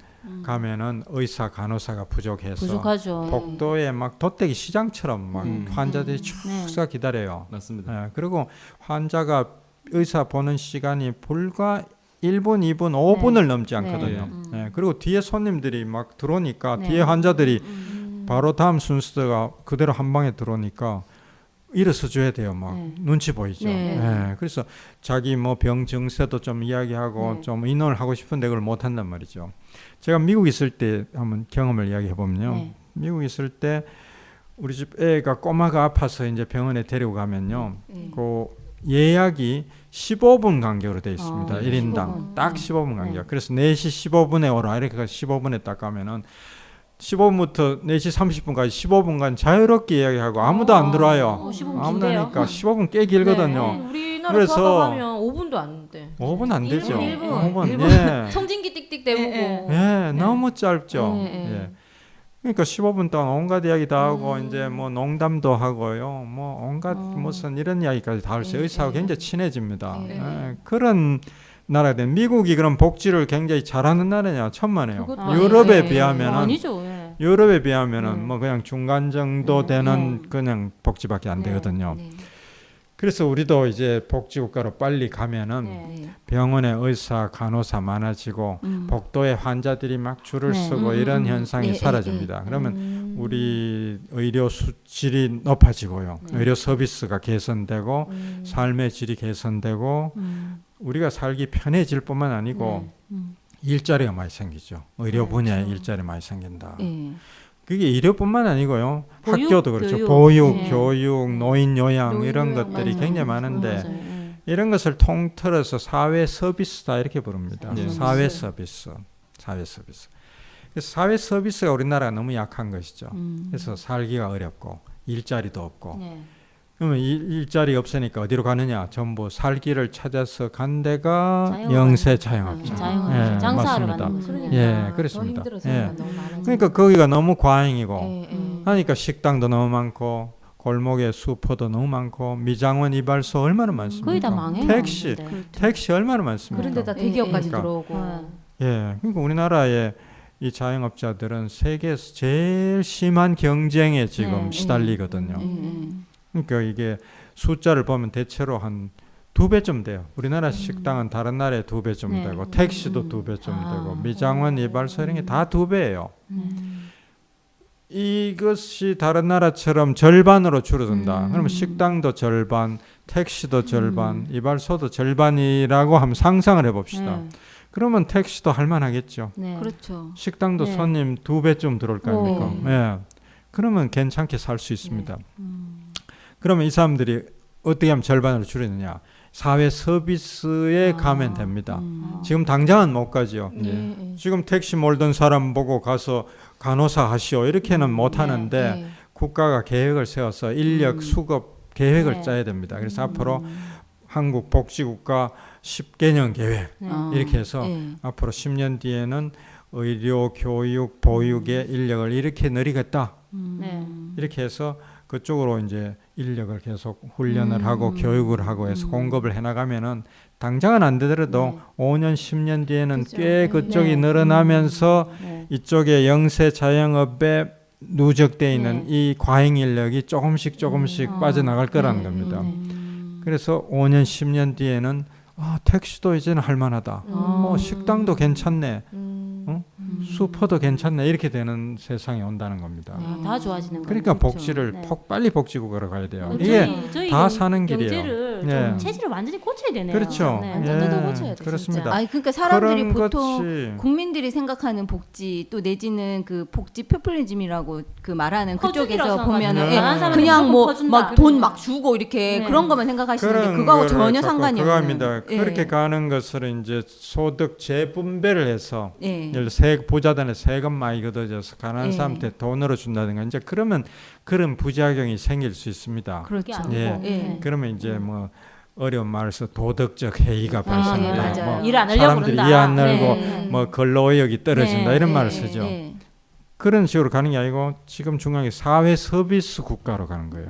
가면은 의사 간호사가 부족해서 복도에 막 돗대기 시장처럼 막 환자들이 쭉 서 기다려요. 맞습니다. 그리고 환자가 의사 보는 시간이 불과 1분, 2분, 5분을 넘지 않거든요. 그리고 뒤에 손님들이 막 들어오니까 뒤에 환자들이 바로 다음 순서가 그대로 한 방에 들어오니까 일어서 줘야 돼요. 막 눈치 보이죠. 그래서 자기 뭐 병 증세도 좀 이야기하고 좀 인원을 하고 싶은데 그걸 못 한단 말이죠. 제가 미국 있을 때 한번 경험을 이야기해 보면요. 미국 있을 때 우리 집 애가 꼬마가 아파서 이제 병원에 데리고 가면요. 그 예약이 15분 간격으로 되어 있습니다. 1인당 딱 15분 간격. 그래서 4시 15분에 오라 이렇게 15분에 딱 가면은 15분부터 4시 30분까지 15분간 자유롭게 이야기하고 아무도 안 들어와요. 15분 아무도 긴데요? 하니까 15분 꽤 길거든요. 우리나라 그래서 가면 5분도 안 돼. 5분 안 되죠. 1분. 5분. 예. 청진기 띡띡 대보고. 예, 너무 짧죠. 예. 예. 그러니까 15분 동안 온갖 이야기 다 하고 이제 뭐 농담도 하고요. 뭐 온갖 무슨 이런 이야기까지 다 할 수 있어요. 의사하고 굉장히 친해집니다. 예. 그런 나라가 미국이 그런 복지를 굉장히 잘하는 나라냐 천만에요. 유럽에 비하면은 아니죠. 유럽에 비하면은 뭐 그냥 중간 정도 되는 그냥 복지밖에 안 되거든요. 그래서 우리도 이제 복지국가로 빨리 가면은 병원에 의사, 간호사 많아지고 복도에 환자들이 막 줄을 서고 이런 현상이 사라집니다. 그러면 우리 의료 질이 높아지고요. 의료 서비스가 개선되고 삶의 질이 개선되고 우리가 살기 편해질 뿐만 아니고 일자리가 많이 생기죠. 의료 분야에 일자리 많이 생긴다. 그게 의료뿐만 아니고요. 학교도 그렇죠. 보육, 교육, 노인 요양 이런 것들이 굉장히 많은데 이런 것을 통틀어서 사회 서비스다 이렇게 부릅니다. 사회 서비스. 그래서 사회 서비스가 우리나라가 너무 약한 것이죠. 그래서 살기가 어렵고 일자리도 없고 그러면 일자리 없으니까 어디로 가느냐? 전부 살기를 찾아서 간 데가 영세 자영업자. 장사하러 맞습니다. 가는 거죠. 예, 그렇습니다. 예. 그러니까 거기가 너무 과잉이고 하니까 식당도 너무 많고 골목에 수퍼도 너무 많고 미장원 이발소 얼마나 많습니까? 거의 다 망해요. 택시 얼마나 많습니까? 그런데 다 대기업까지 그러니까. 들어오고. 예, 그러니까 우리나라의 이 자영업자들은 세계에서 제일 심한 경쟁에 지금 시달리거든요. 그러니까 이게 숫자를 보면 대체로 한 2배쯤 돼요. 우리나라 식당은 다른 나라에 2배쯤 되고 택시도 2배쯤 되고 미장원, 이발소 이런 게 다 2배예요. 이것이 다른 나라처럼 절반으로 줄어든다. 그러면 식당도 절반, 택시도 절반, 이발소도 절반이라고 한번 상상을 해봅시다. 그러면 택시도 할만하겠죠. 그렇죠. 식당도 손님 2배쯤 들어올 거 아닙니까? 예. 그러면 괜찮게 살 수 있습니다. 그러면 이 사람들이 어떻게 하면 절반으로 줄이느냐? 사회 서비스에 가면 됩니다. 지금 당장은 못 가죠. 지금 택시 몰던 사람 보고 가서 간호사 하시오 이렇게는 못 하는데 국가가 계획을 세워서 인력 수급 계획을 짜야 됩니다. 그래서 앞으로 한국 복지국가 10개년 계획 이렇게 해서 앞으로 10년 뒤에는 의료, 교육, 보육의 인력을 이렇게 늘리겠다. 이렇게 해서 그쪽으로 이제 인력을 계속 훈련을 하고 교육을 하고 해서 공급을 해나가면은 당장은 안 되더라도 5년, 10년 뒤에는 꽤 그쪽이 늘어나면서 이쪽에 영세 자영업에 누적되어 있는 이 과잉 인력이 조금씩 빠져나갈 거라는 겁니다. 그래서 5년, 10년 뒤에는 택시도 이제는 할만하다. 식당도 괜찮네. 슈퍼도 괜찮네. 이렇게 되는 세상이 온다는 겁니다. 다 좋아지는 거예요. 그러니까 복지를 빨리 복지국가로 가야 돼요. 이게 저희 다 사는 길이에요. 경제를 자체를 네. 좀 체질을 완전히 고쳐야 되네요. 그렇죠. 네. 완전 뜯어 고쳐야 돼, 그렇습니다. 진짜. 아니 그러니까 사람들이 그런 보통 것이 국민들이 생각하는 복지 또 내지는 그 복지 포퓰리즘이라고 그 말하는 그쪽에서 커주기라서 보면은 네. 강한 사람한테 그냥 무조건 뭐 커준다. 막 돈 막 주고 이렇게 네. 그런 것만 생각하시는데 그런 그거하고 거를 전혀 자꾸 상관이 그거 없는. 합니다. 그렇게 가는 것을 이제 소득 재분배를 해서 예. 예를 들어 부자들의 세금 많이 걷어져서 가난한 예. 사람한테 돈으로 준다든가 이제 그러면 그런 부작용이 생길 수 있습니다. 그게 그렇죠. 아니고. 예. 네. 그러면 이제 뭐 어려운 말에서 도덕적 해이가 예, 발생돼요. 맞아요. 뭐 일 안 하려고 사람들이 그런다. 일 안 늘고 네. 뭐 근로의욕이 떨어진다 네. 이런 예, 말을 예, 쓰죠. 예. 그런 식으로 가는 게 아니고 지금 중앙이 사회 서비스 국가로 가는 거예요.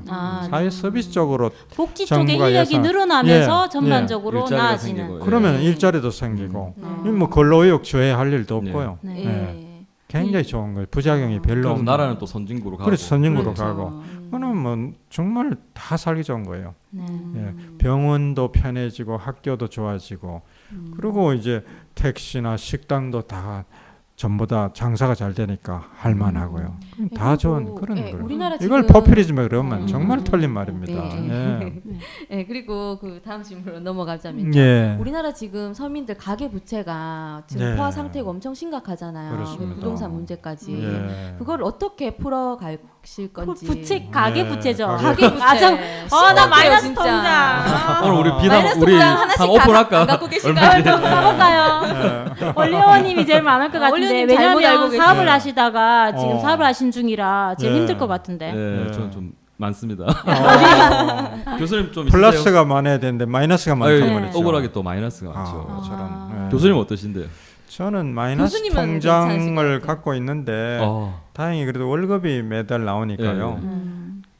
사회 서비스 쪽으로 복지 쪽에 정부가 인력이 예산- 늘어나면서 예, 전반적으로 일자리가 나아지는. 생기고, 예. 그러면 일자리도 생기고 네. 뭐 근로의욕 조회할 일도 네. 없고요. 네. 예. 굉장히 좋은 거예요. 부작용이 별로 그럼 없는. 나라는 또 선진국으로 가고. 그렇죠. 선진국으로 그렇죠. 가고. 그거는 뭐 정말 다 살기 좋은 거예요. 네. 예. 병원도 편해지고 학교도 좋아지고 그리고 이제 택시나 식당도 다 전부 다 장사가 잘 되니까 할만하고요. 다 좋은 그런 거예요. 우리나라 이걸 지금 포퓰리즘에 그러면 정말 틀린 말입니다. 예. 네, 그리고 그 다음 질문으로 넘어가자면요. 예. 우리나라 지금 서민들 가계 부채가 지금 네. 포화 상태가 엄청 심각하잖아요. 그렇습니다. 부동산 문제까지. 예. 그걸 어떻게 풀어가실 건지. 부채 가계 네, 부채죠. 가계 부채. 가정. 나 심각해요, 마이너스 진짜. 통장. 오늘 우리 비담 마이너스 우리 통장 하나씩 한 오픈할까? 안 갖고 계신가요? 얼마인지. 가볼까요? 원리원님이 제일 많을 것 같은데 원리원님 잘못 알고 왜냐하면 계세요. 사업을 하시다가 지금 어. 사업을 하신 중이라 제일 네. 힘들 것 같은데. 네, 저는 좀 많습니다. 어, 교수님 좀 있으세요? 플러스가 많아야 되는데 마이너스가 많다고 네. 말이죠. 억울하게 또 마이너스가 많죠. 아, 저런. 예. 교수님 어떠신데요? 저는 마이너스 교수님은 괜찮으실 것 통장을 같아요. 갖고 있는데 어. 다행히 그래도 월급이 매달 나오니까요.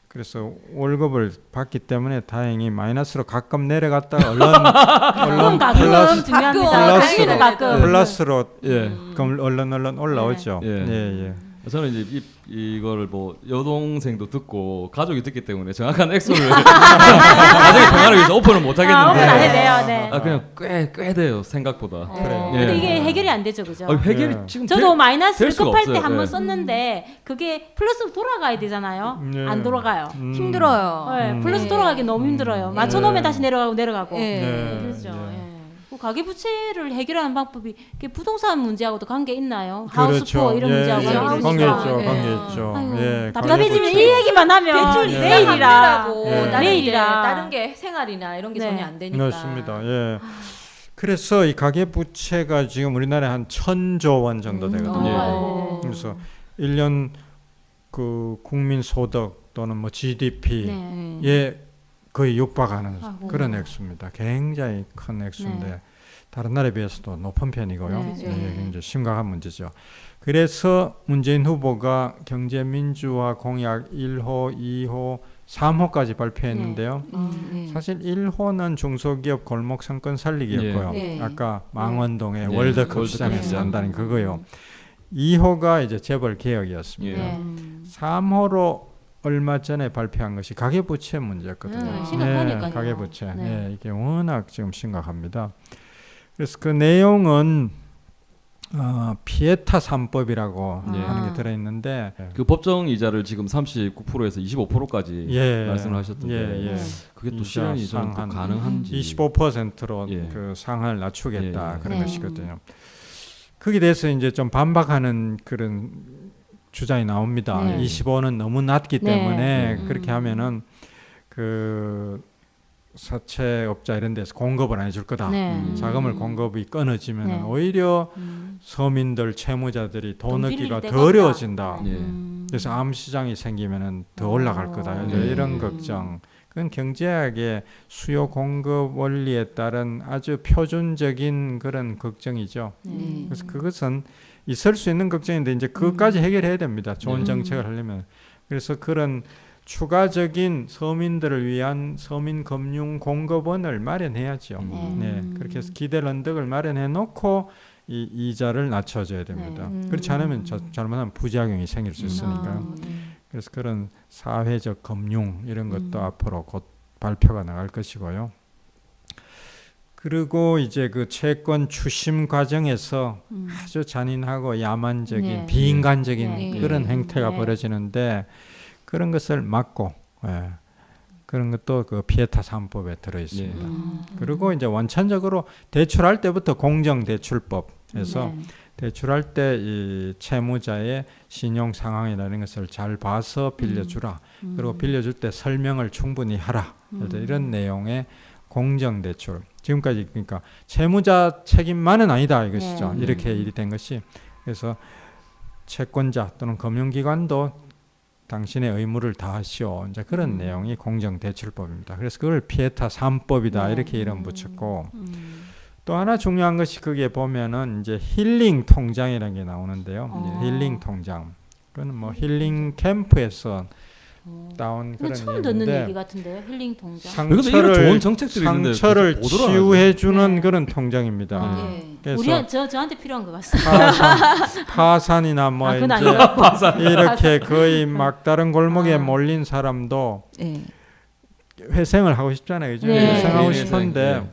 그래서 월급을 받기 때문에 다행히 마이너스로 가끔 내려갔다가 얼른 가끔 플러스 중요합니다. 플러스로 당연히 가끔. 플러스로 예. 그럼 얼른 올라오죠. 네. 예, 예. 저는 이제 이거를 뭐 여동생도 듣고 가족이 듣기 때문에 정확한 액수를 가족의 평화를 위해서 오픈을 못 오픈 안 하겠는데 해도 돼요. 네. 그냥 꽤 돼요 생각보다. 그래요. 근데 예. 이게 해결이 안 되죠, 그죠? 해결이 예. 지금 저도 마이너스를 될 수가 급할 때 없어요. 한 번 예. 썼는데 그게 플러스로 돌아가야 되잖아요. 네. 안 돌아가요. 힘들어요. 네, 플러스 돌아가기 너무 힘들어요. 맞춰놓으면 다시 내려가고. 예. 네. 그렇죠. 네. 예. 그 가계부채를 해결하는 방법이 이게 부동산 문제하고도 관계 있나요? 그렇죠. 하우스포 이런 문제하고 예, 관계 관계 있으니까. 있죠. 예. 관계 있죠. 아이고, 예, 답답해지면 관계 이 있죠. 얘기만 하면 대출 예. 내일이라. 내일이라고 예. 다른 내일이라. 게 다른 게 생활이나 이런 게 네. 전혀 안 되니까. 그렇습니다. 예. 그래서 이 가계 부채가 지금 우리나라에 한 1,000조 원 정도 되거든요. 어. 그래서 1년 그 국민 소득 또는 뭐 GDP에 네. 거의 육박하는 아이고. 그런 액수입니다. 굉장히 큰 액수인데 네. 다른 나라에 비해서도 높은 편이고요. 네. 예, 굉장히 심각한 문제죠. 그래서 문재인 후보가 경제민주화 공약 1호, 2호, 3호까지 발표했는데요. 사실 1호는 중소기업 골목 상권 살리기였고요. 네. 아까 망원동의 네. 월드컵 월드컵 시장에서 시장. 한다는 그거요. 2호가 이제 재벌 개혁이었습니다. 예. 3호로 얼마 전에 발표한 것이 가계부채 문제였거든요. 심각하니까요. 가계부채. 네. 예, 이게 워낙 지금 심각합니다. 그래서 그 내용은 피에타 3법이라고 네. 하는 게 들어있는데 그 법정 이자를 지금 39%에서 25%까지 예, 말씀을 하셨던데 예, 예. 그게 또 이자 실현이 저는 또 상한 가능한지 25%로 예. 그 상한을 낮추겠다 예, 예. 그런 네. 것이거든요. 거기에 대해서 이제 좀 반박하는 그런 주장이 나옵니다. 네. 25는 너무 낮기 네. 때문에 그렇게 하면은 그 사채업자 이런 데서 공급을 안 해줄 거다. 네. 자금을 공급이 끊어지면 네. 오히려 서민들 채무자들이 돈 돈 얻기가 빌릴 데가 더 없다. 어려워진다. 예. 그래서 암 시장이 생기면은 더 올라갈 거다. 네. 이런 걱정. 그건 경제학의 수요 공급 원리에 따른 아주 표준적인 그런 걱정이죠. 그래서 그것은 있을 수 있는 걱정인데 이제 그것까지 해결해야 됩니다. 좋은 정책을 하려면. 그래서 그런 추가적인 서민들을 위한 서민 금융 공급원을 마련해야죠. 네. 그렇게 해서 기대 런덕을 마련해 놓고 이 이자를 낮춰줘야 됩니다. 그렇지 않으면 잘못하면 부작용이 생길 수 있으니까요. 그래서 그런 사회적 금융 이런 것도 앞으로 곧 발표가 나갈 것이고요. 그리고 이제 그 채권 추심 과정에서 아주 잔인하고 야만적인 네. 비인간적인 네. 그런 행태가 네. 벌어지는데 그런 것을 막고 그런 것도 그 피에타 3법에 들어 있습니다. 네. 그리고 이제 원천적으로 대출할 때부터 공정대출법에서 네. 대출할 때 이 채무자의 신용 상황이라는 것을 잘 봐서 빌려주라. 그리고 빌려줄 때 설명을 충분히 하라. 이런 내용의 공정대출. 지금까지 그러니까 채무자 책임만은 아니다 이것이죠. 네. 이렇게 일이 된 것이. 그래서 채권자 또는 금융기관도 당신의 의무를 다하시오. 이제 그런 내용이 공정대출법입니다. 그래서 그걸 피에타 3법이다 이렇게 이름 붙였고 또 하나 중요한 것이 거기에 보면은 이제 힐링 통장이라는 게 나오는데요. 이제 힐링 통장. 그건 뭐 힐링 캠프에서 나온 그런 처음 듣는 얘기 얘기인데 같은데요. 힐링 통장. 근데 이런 좋은 정책들이 있는데 상처를 못 들어가죠. 치유해주는 네. 그런 통장입니다. 예. 그래서 저한테 필요한 것 같습니다. 파산이나 뭐 그건 이제 아니에요. 이렇게 거의 막다른 골목에 아. 몰린 사람도 예. 회생을 하고 싶잖아요. 그죠? 네. 회생하고 네. 싶은데 네.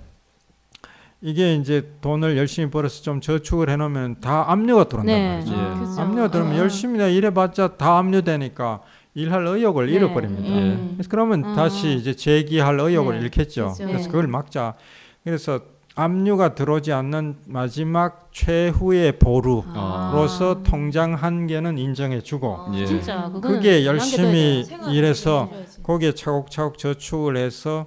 이게 이제 돈을 열심히 벌어서 좀 저축을 해놓으면 다 압류가 들어온단 네. 말이죠. 예. 그죠. 압류가 들어오면 열심히 일해봤자 다 압류되니까 일할 의욕을 네. 잃어버립니다. 음. 그러면 다시 이제 재기할 의욕을 네. 잃겠죠. 그죠. 그래서 네. 그걸 막자. 그래서 압류가 들어오지 않는 마지막 최후의 보루로서 통장 한 개는 인정해주고 예. 진짜 그거는 그게 중요한 게 열심히 돼야 돼요. 일해서 거기에 차곡차곡 저축을 해서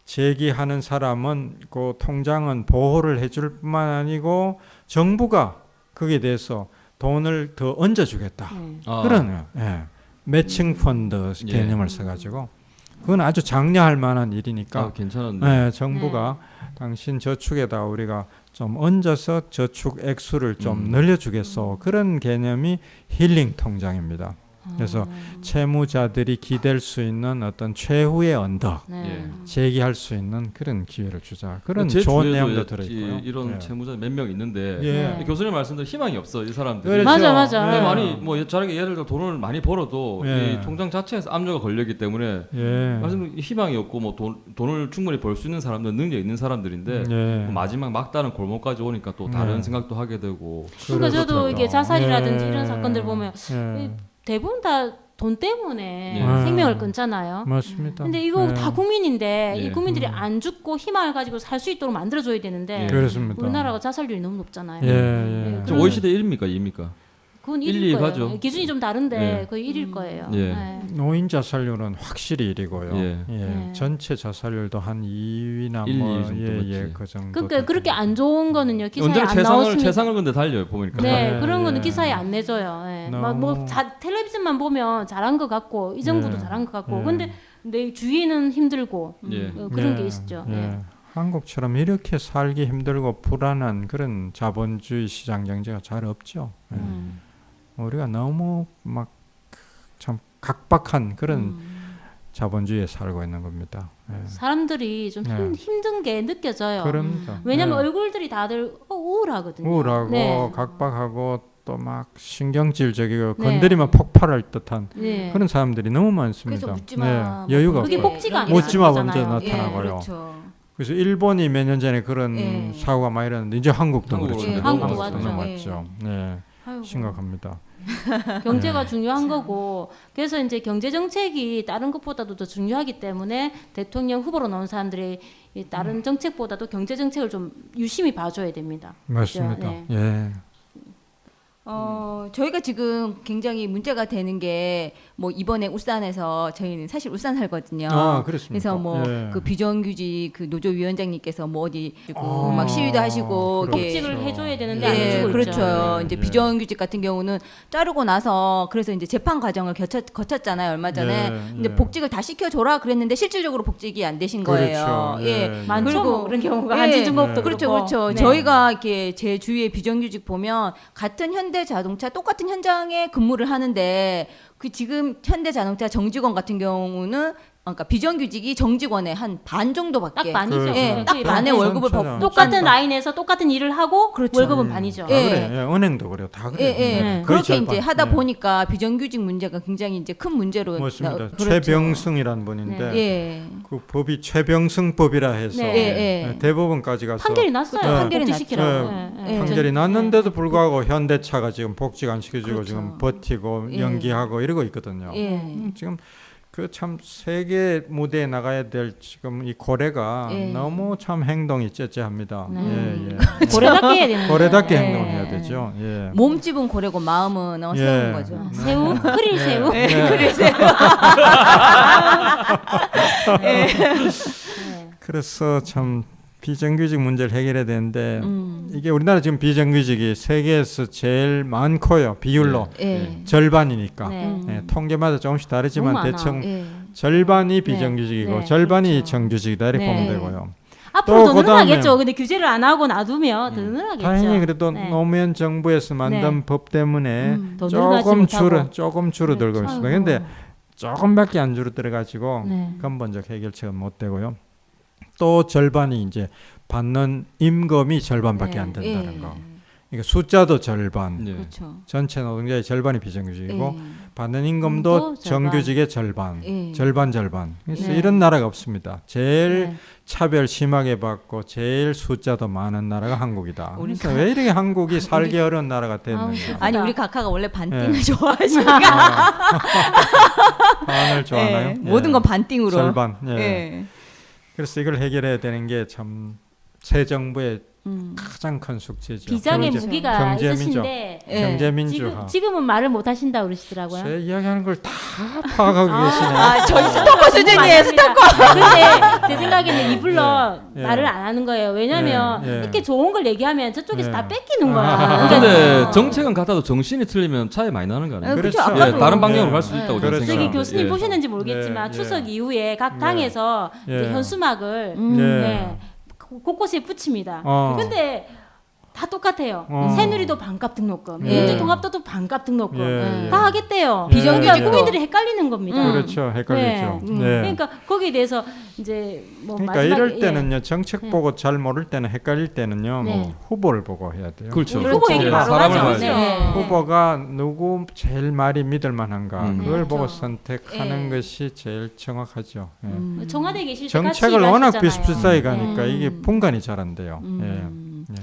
재기하는 사람은 그 통장은 보호를 해줄 뿐만 아니고 정부가 거기에 대해서 돈을 더 얹어주겠다. 아. 그러네요. 예. 매칭 펀드 예. 개념을 써가지고 그건 아주 장려할 만한 일이니까 아, 괜찮은데. 예, 정부가 당신 저축에다 우리가 좀 얹어서 저축 액수를 좀 늘려주겠어. 그런 개념이 힐링 통장입니다. 그래서 채무자들이 기댈 수 있는 어떤 최후의 언덕, 네. 재기할 수 있는 그런 기회를 주자. 그런 제 좋은 주위에도 내용도 들어있고요. 이런 예. 채무자 몇 명 있는데 예. 교수님 말씀대로 희망이 없어 이 사람들이. 그렇죠. 맞아. 네, 예. 많이 뭐 자르게 예를 들어 돈을 많이 벌어도 예. 이 통장 자체에서 압류가 걸렸기 때문에 예. 말씀 희망이 없고 뭐 돈을 충분히 벌 수 있는 사람들 능력 있는 사람들인데 예. 마지막 막다른 골목까지 오니까 또 다른 생각도 하게 되고. 그러니까 저도 그렇더라고요. 이게 자살이라든지 예. 이런 사건들 보면 예. 대부분 다 돈 때문에 예. 생명을 끊잖아요. 맞습니다. 근데 이거 예. 다 국민인데 예. 이 국민들이 안 죽고 희망을 가지고 살 수 있도록 만들어줘야 되는데 예. 그렇습니다. 우리나라가 자살률이 너무 높잖아요. 예, 예. 예. 저 OECD 1입니까 2입니까? 그건 1, 1일 2 거예요. 가죠. 기준이 좀 다른데 예. 거의 1일 거예요. 예. 노인 자살률은 확실히 1위고요. 예. 예. 전체 자살률도 한 2위나 1, 뭐 2 정도 맞지. 그 정도. 그러니까 그렇게 안 좋은 거는요 기사에 언제나 안 나왔으니까. 최상을 근데 달려요 보니까. 네, 예, 그런 거는 예. 기사에 안 내줘요. 예. 너무- 텔레비전만 보면 잘한 것 같고 이 정부도 예. 잘한 것 같고 예. 근데 내 주위는 힘들고 예. 그런 예. 게 있죠. 예. 예. 한국처럼 이렇게 살기 힘들고 불안한 그런 자본주의 시장 경제가 잘 없죠. 예. 우리가 너무 막 참 각박한 그런 자본주의에 살고 있는 겁니다. 예. 사람들이 좀 네. 힘든 게 느껴져요. 그럽니다. 왜냐면 예. 얼굴들이 다들 우울하거든요. 우울하고 네. 각박하고 또 막 신경질적이고 네. 건드리면 폭발할 듯한 네. 그런 사람들이 너무 많습니다. 그래서 묻지마. 여유가 그게 없고. 복지가 안 묻지마 되는 먼저 거잖아요. 나타나고요. 그렇죠. 그래서 일본이 몇 년 전에 그런 예. 사고가 많이 일어났는데 이제 한국도 한국으로 그렇죠. 예, 한국도 한국도 왔죠. 넘어왔죠. 네, 아이고. 심각합니다. 경제가 중요한 거고 그래서 이제 경제 정책이 다른 것보다도 더 중요하기 때문에 대통령 후보로 나온 사람들이 이 다른 정책보다도 경제 정책을 좀 유심히 봐줘야 됩니다. 맞습니다. 네. 예. 저희가 지금 굉장히 문제가 되는 게 뭐 이번에 울산에서 저희는 사실 울산 살거든요. 아, 그렇습니까? 그래서 뭐 예. 그 비정규직 그 노조 위원장님께서 뭐 어디 아, 막 시위도 하시고 그렇죠. 이렇게 복직을 해줘야 되는데 안 예, 해주고 그렇죠. 있죠. 이제 예. 비정규직 같은 경우는 자르고 나서 그래서 이제 재판 과정을 거쳤잖아요 얼마 전에. 예, 근데 예. 복직을 다 시켜줘라 그랬는데 실질적으로 복직이 안 되신 거예요. 그렇죠. 예. 많죠. 그리고- 뭐 그런 경우가 예. 한진중공업도 그렇죠, 그렇고. 그렇죠. 네. 저희가 이렇게 제 주위에 비정규직 보면 같은 현대자동차 똑같은 현장에 근무를 하는데 그 지금 현대자동차 정직원 같은 경우는 그러니까 비정규직이 정직원의 한 반 정도밖에. 딱 반이죠. 그렇죠. 예, 딱 거의 반의 반. 월급을 천천히. 똑같은 라인에서 똑같은 일을 하고 그렇죠. 월급은 반이죠. 아, 예. 그래. 예, 은행도 그래요. 다 그래요. 예, 예. 네. 거의 그렇게 절반. 이제 하다 네. 보니까 비정규직 문제가 굉장히 이제 큰 문제로 맞습니다. 그렇죠. 최병승이라는 분인데 예. 그 법이 최병승법이라 해서 네. 예, 예. 대법원까지 가서 판결이 났어요. 네. 판결이 복직시키라고. 났죠. 예, 예. 판결이 났는데도 불구하고 현대차가 지금 복직 안 시켜주고 그렇죠. 지금 버티고 예. 연기하고 이러고 있거든요. 예. 지금 그 참 세계 무대에 나가야 될 지금 이 고래가 예. 너무 참 행동이 째째합니다. 네. 예, 예. 고래답게 해야 되는 고래답게 거예요. 행동해야 되죠. 예. 몸집은 고래고 마음은 예. 새우인 거죠. 아, 새우? 크릴 새우? 네. 그래서 참 비정규직 문제를 해결해야 되는데 이게 우리나라 지금 비정규직이 세계에서 제일 많고요. 비율로 예. 절반이니까. 네. 예, 통계마다 조금씩 다르지만 너무 많아. 대충 예. 절반이 비정규직이고 네, 절반이 그렇죠. 정규직이다 이렇게 네. 보면 되고요. 앞으로 더 또 그다음에- 늘어나겠죠. 근데 규제를 안 하고 놔두면 더 늘어나겠죠. 다행히 그래도 네. 노무현 정부에서 만든 네. 법 때문에 더 늘어나지 조금 줄어들고 그렇죠. 있습니다. 그런데 조금밖에 안 줄어들어 가지고 네. 근본적 해결책은 못 되고요. 또 절반이 이제 받는 임금이 절반밖에 네. 안 된다는 예. 거. 그러니까 숫자도 절반, 네. 그렇죠. 전체 노동자의 절반이 비정규직이고 예. 받는 임금도 임금도 절반. 정규직의 절반, 예. 절반. 그래서 네. 이런 나라가 없습니다. 제일 네. 차별 심하게 받고 제일 숫자도 많은 나라가 한국이다. 그래서 왜 이렇게 한국이 살기 어려운 나라가 됐느냐. 아니 우리 각하가 원래 반띵을 예. 좋아하시니까 반을 좋아하나요? 예. 모든 건 반띵으로. 절반. 예. 예. 그래서 이걸 해결해야 되는 게 참 새 정부의 가장 큰 숙제죠. 비장의 그리고 이제 무기가 경제민주화. 있으신데 예. 경제민주화. 지금은 말을 못 하신다 그러시더라고요. 제 이야기하는 걸 다 파악하고 계시네. 아, 저희 스토커 수준이에요, 스토커. 근데 제 생각에는 이불러 예. 말을 안 하는 거예요. 왜냐면 예. 예. 이렇게 좋은 걸 얘기하면 저쪽에서 예. 다 뺏기는 거야. 아. 그러니까 근데 정책은 같아도 정신이 틀리면 차이 많이 나는 거 아니에요? 그렇죠. 그렇죠. 아까도 예, 다른 방향으로 예. 갈 수 있다고 저는 그렇죠. 저기 생각합니다. 교수님 예. 보셨는지 모르겠지만 예. 추석 이후에 각 당에서 예. 이제 현수막을 예. 예, 곳곳에 붙입니다. 어. 근데 다 똑같아요. 어. 새누리도 반값 등록금, 예. 민주통합도도 반값 등록금 예. 다 하겠대요. 예. 비정규직 예. 국민들이 헷갈리는 겁니다. 그렇죠. 헷갈리죠. 네. 네. 그러니까 거기에 대해서 이제 뭐 그러니까 마지막에 이럴 때는요. 정책 보고 잘 모를 때는 헷갈릴 때는요. 네. 뭐 후보를 보고 해야 돼요. 그렇죠. 후보 얘기 예, 바로 사람을 하죠. 봐야죠. 네. 후보가 누구 제일 말이 믿을 만한가 그걸 네, 보고 그렇죠. 선택하는 예. 것이 제일 정확하죠. 예. 청와대에 계실 때 같이 정책을 워낙 일하셨잖아요. 비슷비슷하게 가니까 네. 이게 분간이 잘 안 돼요. 예. 예.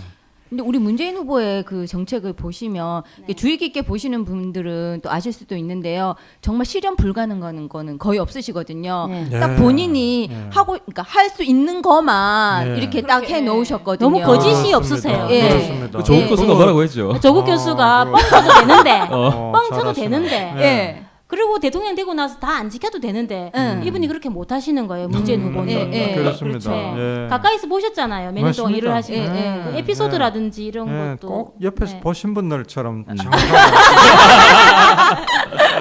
근데 우리 문재인 후보의 그 정책을 보시면 네. 주의 깊게 보시는 분들은 또 아실 수도 있는데요. 정말 실현 불가능한 거는 거의 없으시거든요. 네. 딱 예. 본인이 예. 하고, 그러니까 할 수 있는 것만 예. 이렇게 딱 해 놓으셨거든요. 너무 거짓이 그렇습니다. 없으세요. 예. 그렇습니다. 그 조국 예. 교수가 뭐라고 했죠? 조국 아, 교수가 그렇구나. 뻥 쳐도 되는데 어, 뻥 쳐도 잘하시네. 되는데 예. 그리고 대통령 되고 나서 다 안 지켜도 되는데 이분이 그렇게 못 하시는 거예요. 문재인 후보는. 예, 예. 그렇습니다. 네. 예. 가까이서 보셨잖아요. 몇 년 동안 맞습니다. 일을 하시는 예, 예. 그 에피소드라든지 이런 예, 것도 꼭 옆에서 네. 보신 분들처럼 정확하게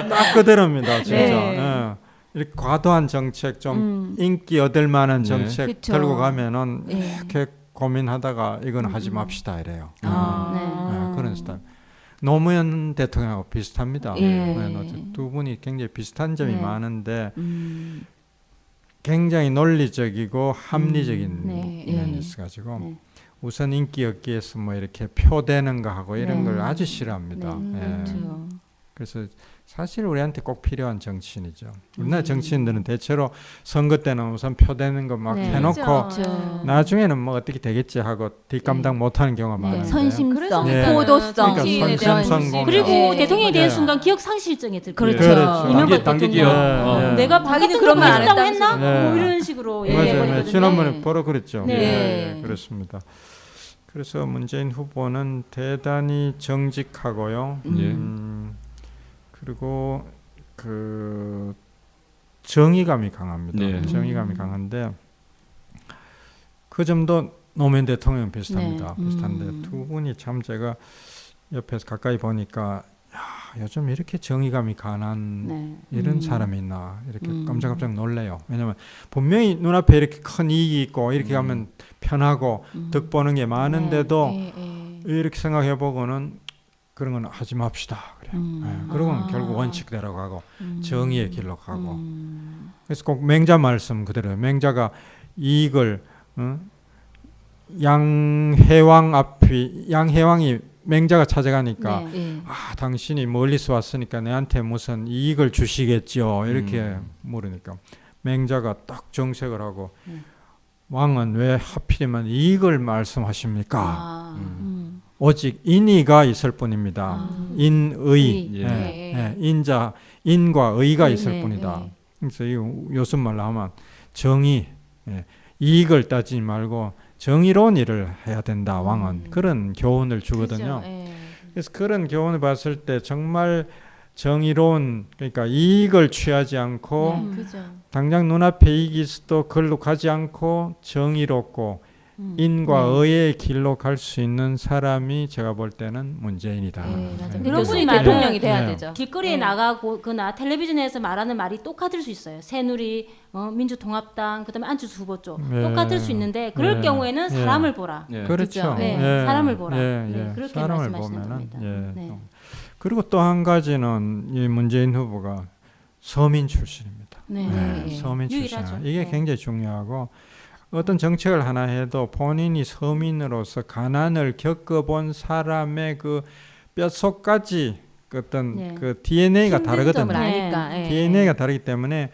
딱 그대로입니다. 진짜. 네. 예. 이렇게 과도한 정책 좀 인기 얻을 만한 네. 정책 그쵸. 들고 가면은 예. 이렇게 고민하다가 이건 하지 맙시다 이래요. 아. 예, 그런 스타일. 노무현 대통령하고 비슷합니다. 예. 두 분이 굉장히 비슷한 점이 네. 많은데 음. 굉장히 논리적이고 합리적인 네. 면이 예. 있어가지고 네. 우선 인기 얻기 위해서 뭐 이렇게 표대는 거 하고 이런 네. 걸 아주 싫어합니다. 예. 그렇죠. 그래서 사실 우리한테 꼭 필요한 정치인이죠. 우리나라 정치인들은 대체로 선거 때는 우선 표대는 거 막 네. 해놓고 그렇죠. 나중에는 뭐 어떻게 되겠지 하고 뒷감당 못하는 경우가 많은데 선심성, 네. 포도성, 그러니까 이런 선심성 그리고 예. 대통령이 되는 예. 순간 기억 상실증에 들 그렇죠. 거예요. 그렇죠. 이명박 단계 대통령. 기억. 예. 내가 자기도 자기도 그런 그런 말 말 안 했다고 했다면서. 했나? 예. 뭐 이런 식으로 맞아요. 얘기해버리거든요. 지난번에 바로 그랬죠. 네. 예, 그렇습니다. 그래서 문재인 후보는 대단히 정직하고요. 예. 그리고 그 정의감이 강합니다. 네. 정의감이 강한데 그 점도 노무현 대통령 비슷합니다. 네. 비슷한데 두 분이 참 제가 옆에서 가까이 보니까 야, 요즘 이렇게 정의감이 강한 네. 이런 사람이 있나 이렇게 깜짝깜짝 놀래요. 왜냐하면 분명히 눈앞에 이렇게 큰 이익이 있고 이렇게 가면 편하고 득 보는 게 많은데도 예, 예. 이렇게 생각해 보고는 그런 건 하지 맙시다 그래요. 예, 그러고는 결국 원칙대로 가고 정의의 길로 가고 그래서 꼭 맹자 말씀 그대로요. 맹자가 이익을 양해왕이 맹자가 찾아가니까 네. 예. 아 당신이 멀리서 왔으니까 내한테 무슨 이익을 주시겠죠 이렇게 물으니까 맹자가 딱 정색을 하고 왕은 왜 하필이면 이익을 말씀하십니까? 아. 오직 인의가 있을 뿐입니다. 인의 예. 예, 인자 인과 의가 있을 네, 뿐이다. 네. 그래서 이 요즘 말로 하면 정의, 이익을 따지지 말고 정의로운 일을 해야 된다. 왕은 그런 교훈을 주거든요. 그죠, 예. 그래서 그런 교훈을 봤을 때 정말 정의로운, 그러니까 이익을 취하지 않고 그죠. 당장 눈앞에 이익이 있어도 그걸로 가지 않고 정의롭고 인과 의의 길로 갈 수 있는 사람이 제가 볼 때는 문재인이다. 네, 맞아요. 네. 그런 교수님 분이 대통령이 돼야 네. 되죠. 길거리에 네. 나가고 그나 텔레비전에서 말하는 말이 똑같을 수 있어요. 새누리, 민주통합당, 그다음에 안철수 후보 쪽 네. 똑같을 수 있는데 그럴 네. 경우에는 네. 사람을 보라. 예. 그렇죠. 네, 예. 사람을 보라. 예, 네, 예. 그렇게 사람을 말씀하시는 보면은, 겁니다. 예. 네. 그리고 또 한 가지는 이 문재인 후보가 서민 출신입니다. 네. 네. 서민 유일하죠. 출신. 이게 네. 굉장히 중요하고 어떤 정책을 하나 해도 본인이 서민으로서 가난을 겪어본 사람의 그 뼛속까지 어떤 네. 그 DNA가 힘든 다르거든요. 점을 아니까. 예. DNA가 다르기 때문에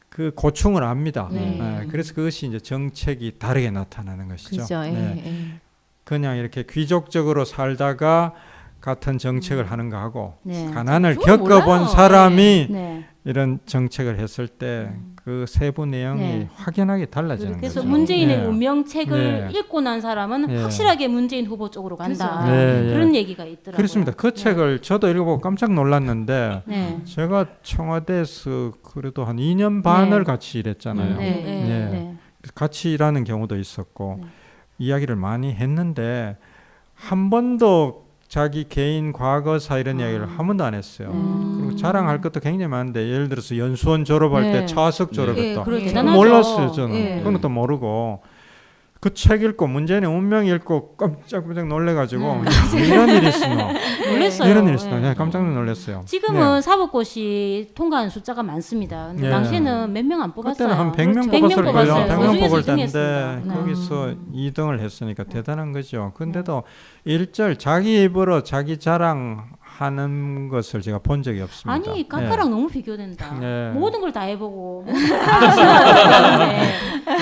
그 고충을 압니다. 네. 그래서 그것이 이제 정책이 다르게 나타나는 것이죠. 그죠. 예. 네. 예. 그냥 이렇게 귀족적으로 살다가 같은 정책을 하는 거하고 네. 가난을 그건 겪어본 몰라요. 사람이 네. 이런 정책을 했을 때 그 세부 내용이 네. 확연하게 달라지는 그래서 거죠. 문재인의 네. 운명책을 네. 읽고 난 사람은 네. 확실하게 문재인 후보 쪽으로 간다. 그죠. 네, 그런 얘기가 있더라고요. 그렇습니다. 그 책을 저도 읽어보고 깜짝 놀랐는데 네. 제가 청와대에서 그래도 한 2년 반을 네. 같이 일했잖아요. 네. 네. 네. 네. 같이 일하는 경우도 있었고 네. 이야기를 많이 했는데 한 번도 자기 개인 과거사 이런 이야기를 한 번도 안 했어요. 그리고 자랑할 것도 굉장히 많은데 예를 들어서 연수원 졸업할 네. 때 차석 졸업했다. 예, 그렇죠. 대단하죠. 몰랐어요 저는. 예. 그런 것도 모르고 그 책 읽고 문재인의 운명 읽고 깜짝깜짝 놀래가지고 이런 일이 있어. 놀랐어요. 이런 일이 있어. 네. 깜짝 놀랐어요. 지금은 사법고시 통과한 숫자가 많습니다. 근데 네. 당시에는 몇 명 안 뽑았어요. 그때는 한 100명 그렇죠. 뽑았을 거예요. 뽑았어요. 100명 그중에서 뽑을 우승했습니다. 텐데 네. 거기서 2등을 했으니까 대단한 거죠. 근데도 일절 자기 입으로 자기 자랑하는 것을 제가 본 적이 없습니다. 아니 까까랑 너무 비교된다. 네. 모든 걸 다 해보고 다 시원하게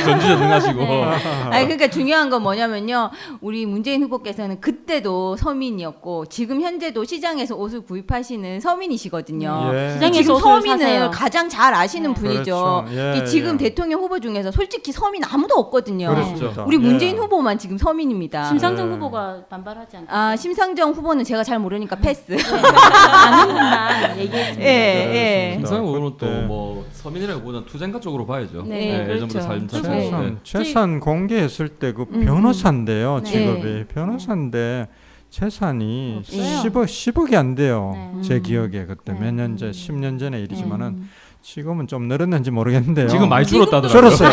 전지전능하시고. 네. 아니 그러니까 중요한 건 뭐냐면요. 우리 문재인 후보께서는 그때도 서민이었고 지금 현재도 시장에서 옷을 구입하시는 서민이시거든요. 예. 시장에서 지금 옷을 서민을 사세요. 가장 잘 아시는 네. 분이죠. 그렇죠. 예, 이게 지금 예. 대통령 후보 중에서 솔직히 서민 아무도 없거든요. 그렇습니다. 우리 예. 문재인 후보만 지금 서민입니다. 심상정 네. 후보가 반발하지 않고 아 심상정 후보는 제가 잘 모르니까 패스. 아는 분만 얘기했습니다. 예. 김상현 후보는 그때. 또 뭐 서민이라기보다는 투쟁가 쪽으로 봐야죠. 네, 예전부터 그렇죠. 삶 자체가. 최선, 저희- 재산 공개했을 때 그 변호사인데요. 네. 직업이 변호사인데 재산이 없어요. 10억이 안 돼요. 네. 제 기억에 그때 네. 몇 년 전, 10년 전의 일이지만은 지금은 좀 늘었는지 모르겠는데요. 지금 많이 줄었다더라고요. 줄었어요.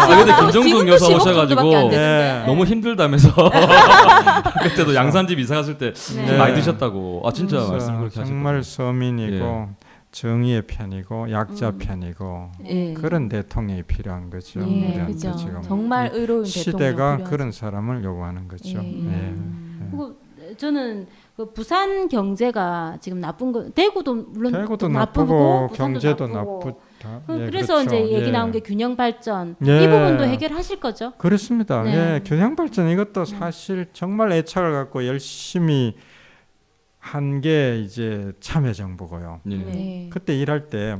근데 김정숙 지금도 여사 10억 오셔가지고 정도밖에 안 네. 되는데. 너무 힘들다면서 그때도 양산집 이사 갔을 때 네. 많이 드셨다고. 아 진짜 그래서 말씀 그렇게 하시고. 정말 서민이고 정의의 편이고 약자 음. 편이고 예. 그런 대통령이 필요한 거죠. 예, 우리한테 그죠. 지금 정말 의로운 시대가 대통령 필요하죠. 그런 사람을 요구하는 거죠. 예. 예. 그리고 저는 그 부산 경제가 지금 나쁜 거 대구도 물론 대구도 나쁘고 나쁘고 부산도 경제도 나쁘고. 나쁘다. 그래서 그렇죠. 이제 얘기 예. 나온 게 균형 발전 예. 이 부분도 해결하실 거죠? 그렇습니다. 네. 예, 교양 발전 이것도 사실 정말 애착을 갖고 열심히 한 게 이제 참여정부고요. 예. 네. 그때 일할 때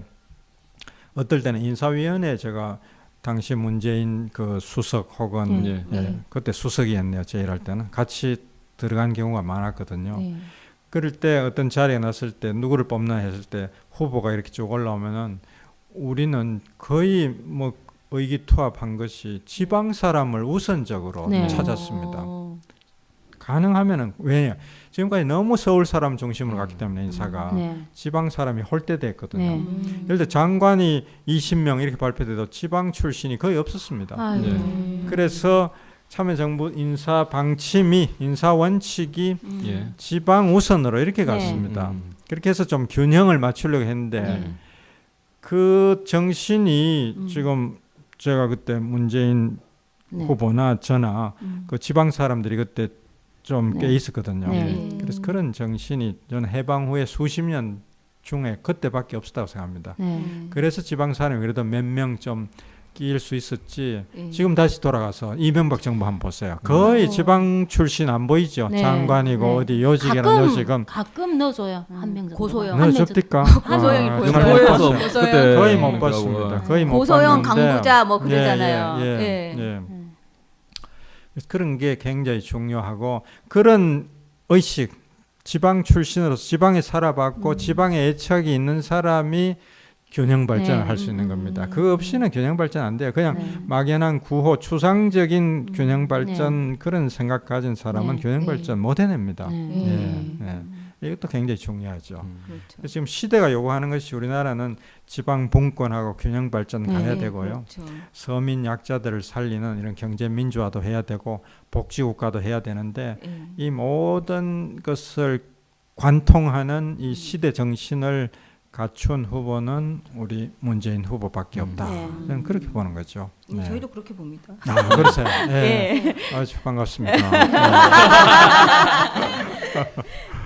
어떨 때는 인사위원회 제가 당시 문재인 그 수석 혹은 예. 예, 그때 수석이었네요. 제 일할 때는 같이 들어간 경우가 많았거든요. 네. 그럴 때 어떤 자리에 났을 때 누구를 뽑나 했을 때 후보가 이렇게 쭉 올라오면은 우리는 거의 뭐 의기투합한 것이 지방 사람을 우선적으로 네. 찾았습니다. 어. 가능하면은 왜냐 지금까지 너무 서울 사람 중심으로 갔기 때문에 인사가 네. 지방 사람이 홀대됐거든요. 네. 예를 들어 장관이 20명 이렇게 발표돼도 지방 출신이 거의 없었습니다. 아유. 네. 그래서 참여정부 인사 방침이 인사 원칙이 예. 지방 우선으로 이렇게 네. 갔습니다. 그렇게 해서 좀 균형을 맞추려고 했는데 네. 그 정신이 지금 제가 그때 문재인 네. 후보나 저나 그 지방 사람들이 그때 좀 꽤 네. 있었거든요. 네. 그래서 그런 정신이 저는 해방 후에 수십 년 중에 그때밖에 없었다고 생각합니다. 네. 그래서 지방 사람이 그래도 몇 명 좀 바뀔 수 있었지. 예. 지금 다시 돌아가서 이명박 정부 한번 보세요. 거의 지방 출신 안 보이죠. 네. 장관이고 네. 어디 요직이나 요직은 가끔 넣어줘요. 한 명 정도. 고소영. 넣어줍니까? 고소영이 아, 보여요. 정말 못 후보에서 봤어요. 그때 거의 못 네, 봤습니다. 거의 못 고소영 봤는데. 강부자 뭐 그러잖아요. 예, 예, 예. 예. 그래서 그런 게 굉장히 중요하고 그런 의식 지방 출신으로서 지방에 살아봤고 지방에 애착이 있는 사람이 균형 발전을 네. 할 수 있는 겁니다. 그거 없이는 균형 발전 안 돼요. 그냥 네. 막연한 구호, 추상적인 균형 발전 그런 생각 가진 사람은 네. 균형 발전 못 해냅니다. 네. 예, 예. 이것도 굉장히 중요하죠. 그렇죠. 그래서 지금 시대가 요구하는 것이 우리나라는 지방 분권하고 균형 발전 가야 네. 되고요. 그렇죠. 서민 약자들을 살리는 이런 경제 민주화도 해야 되고 복지 국가도 해야 되는데 예. 이 모든 것을 관통하는 이 시대 정신을 갖춘 후보는 우리 문재인 후보밖에 없다. 네. 저는 그렇게 보는 거죠. 네. 저희도 그렇게 봅니다. 아, 그러세요. 예. 아주 반갑습니다.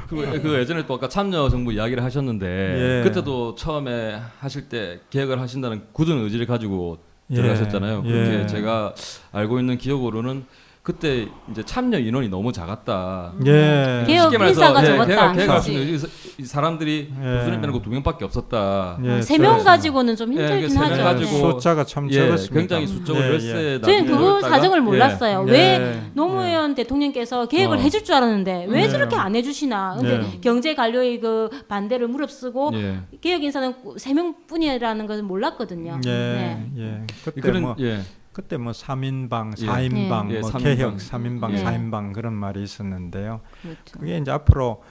그 예전에 또 아까 참여정부 이야기를 하셨는데 예. 그때도 처음에 하실 때 계획을 하신다는 굳은 의지를 가지고 예. 들어가셨잖아요. 그렇게 예. 제가 알고 있는 기억으로는 그때 이제 참여 인원이 너무 작았다. 예. 개혁 쉽게 말해서 인사가 적었다. 계획할 수 있는 이 사람들이 예. 교수님 빼놓고 2명밖에 없었다. 예, 3명 가지고는 좀 예, 힘들긴 세 명 하죠. 가지고 숫자가 참 예, 적었습니다. 굉장히 수적으로 예, 열세. 저희는 그 사정을 몰랐어요. 예. 왜 예. 노무현 대통령께서 계획을 어. 해줄 줄 알았는데 왜 예. 저렇게 안 해주시나. 근데 예. 경제 관료의 그 반대를 무릅쓰고 예. 개혁 인사는 3명뿐이라는 것을 몰랐거든요. 예, 네. 예. 그때 그런 뭐 예. 그때 뭐 3인방, 예. 4인방, 예, 뭐 3인방. 개혁 3인방, 네. 4인방 그런 말이 있었는데요. 그렇죠. 그게 이제 앞으로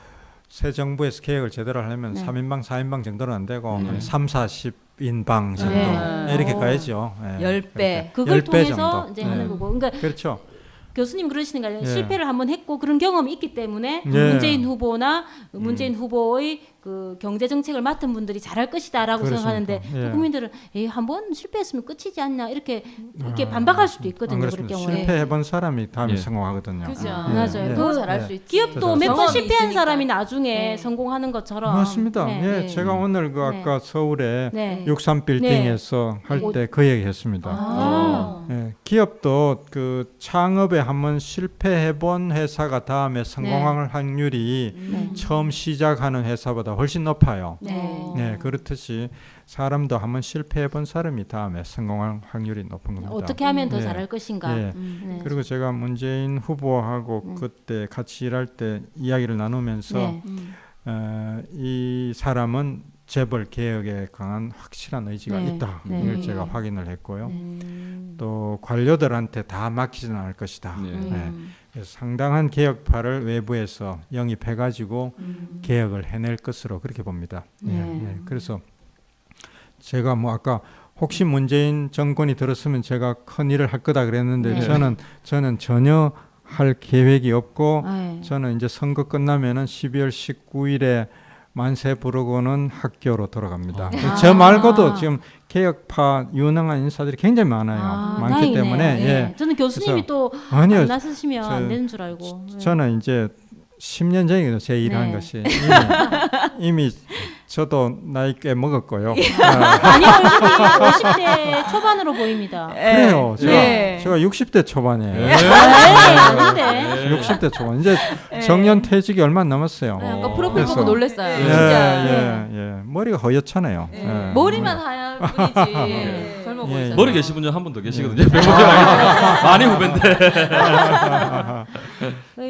새 정부에서 개혁을 제대로 하려면 네. 3인방, 4인방 정도는 안 되고 네. 한 3, 40인방 정도 네. 이렇게 오. 가야죠. 예. 10배. 그걸 10배 통해서 정도. 이제 네. 하는 거고. 그러니까 그렇죠. 교수님 그러시는 거 아니에요? 예. 실패를 한번 했고 그런 경험이 있기 때문에 예. 문재인 후보나 문재인 후보의 그 경제 정책을 맡은 분들이 잘할 것이다라고 그렇습니다. 생각하는데 예. 국민들은 한번 실패했으면 끝이지 않냐 이렇게 반박할 수도 있거든요. 그럴 그렇습니다. 경우에. 실패해본 사람이 다음에 예. 성공하거든요. 그죠. 맞아요. 더 그 잘할 수 있지. 기업도 몇 번 경험이 실패한 있으니까. 사람이 나중에 네. 성공하는 것처럼 맞습니다. 네. 예, 네. 제가 오늘 그 네. 아까 서울에 네. 63빌딩에서 할 때 그 얘기했습니다. 아. 예, 기업도 그 창업에 한번 실패해본 회사가 다음에 성공할 확률이 네. 처음 시작하는 회사보다 훨씬 높아요. 네. 네, 그렇듯이 사람도 한번 실패해본 사람이 다음에 성공할 확률이 높은 겁니다. 어떻게 하면 더 예. 잘할 것인가. 예. 네. 그리고 제가 문재인 후보하고 그때 같이 일할 때 이야기를 나누면서 네. 이 사람은 재벌 개혁에 강한 확실한 의지가 네. 있다. 네. 이걸 제가 확인을 했고요. 네. 또 관료들한테 다 맡기지는 않을 것이다. 네. 네. 그래서 상당한 개혁파를 외부에서 영입해가지고 개혁을 해낼 것으로 그렇게 봅니다. 네. 네. 그래서 제가 뭐 아까 혹시 문재인 정권이 들었으면 제가 큰 일을 할 거다 그랬는데 네. 저는 전혀 할 계획이 없고 네. 저는 이제 선거 끝나면은 12월 19일에 만세 부르고는 학교로 돌아갑니다. 아. 저 말고도 지금 개혁파 유능한 인사들이 굉장히 많아요. 많기 다행이네. 때문에 예. 저는 교수님이 또 아니요. 안 나서시면 저- 안 되는 줄 알고. 예. 저는 이제 10년 전이거든요. 제 일하는 네. 것이 이미 저도 나이 꽤 먹었고요. 아니 얼굴이 50대 초반으로 보입니다. 그래요. 네. 제가 60대 초반이에요. 네, 아닌데. 60대 초반. 이제 정년 퇴직이 얼마 안 남았어요. 네, 아까 프로필 그래서- 보고 놀랐어요. 예, 진짜. 예. 머리가 허옇잖아요. 예. 머리만 하얀 뿐이지. 젊어 예, 보이잖아요. 머리 계신 분 중 한 분 더 계시거든요. 많이 후배인데.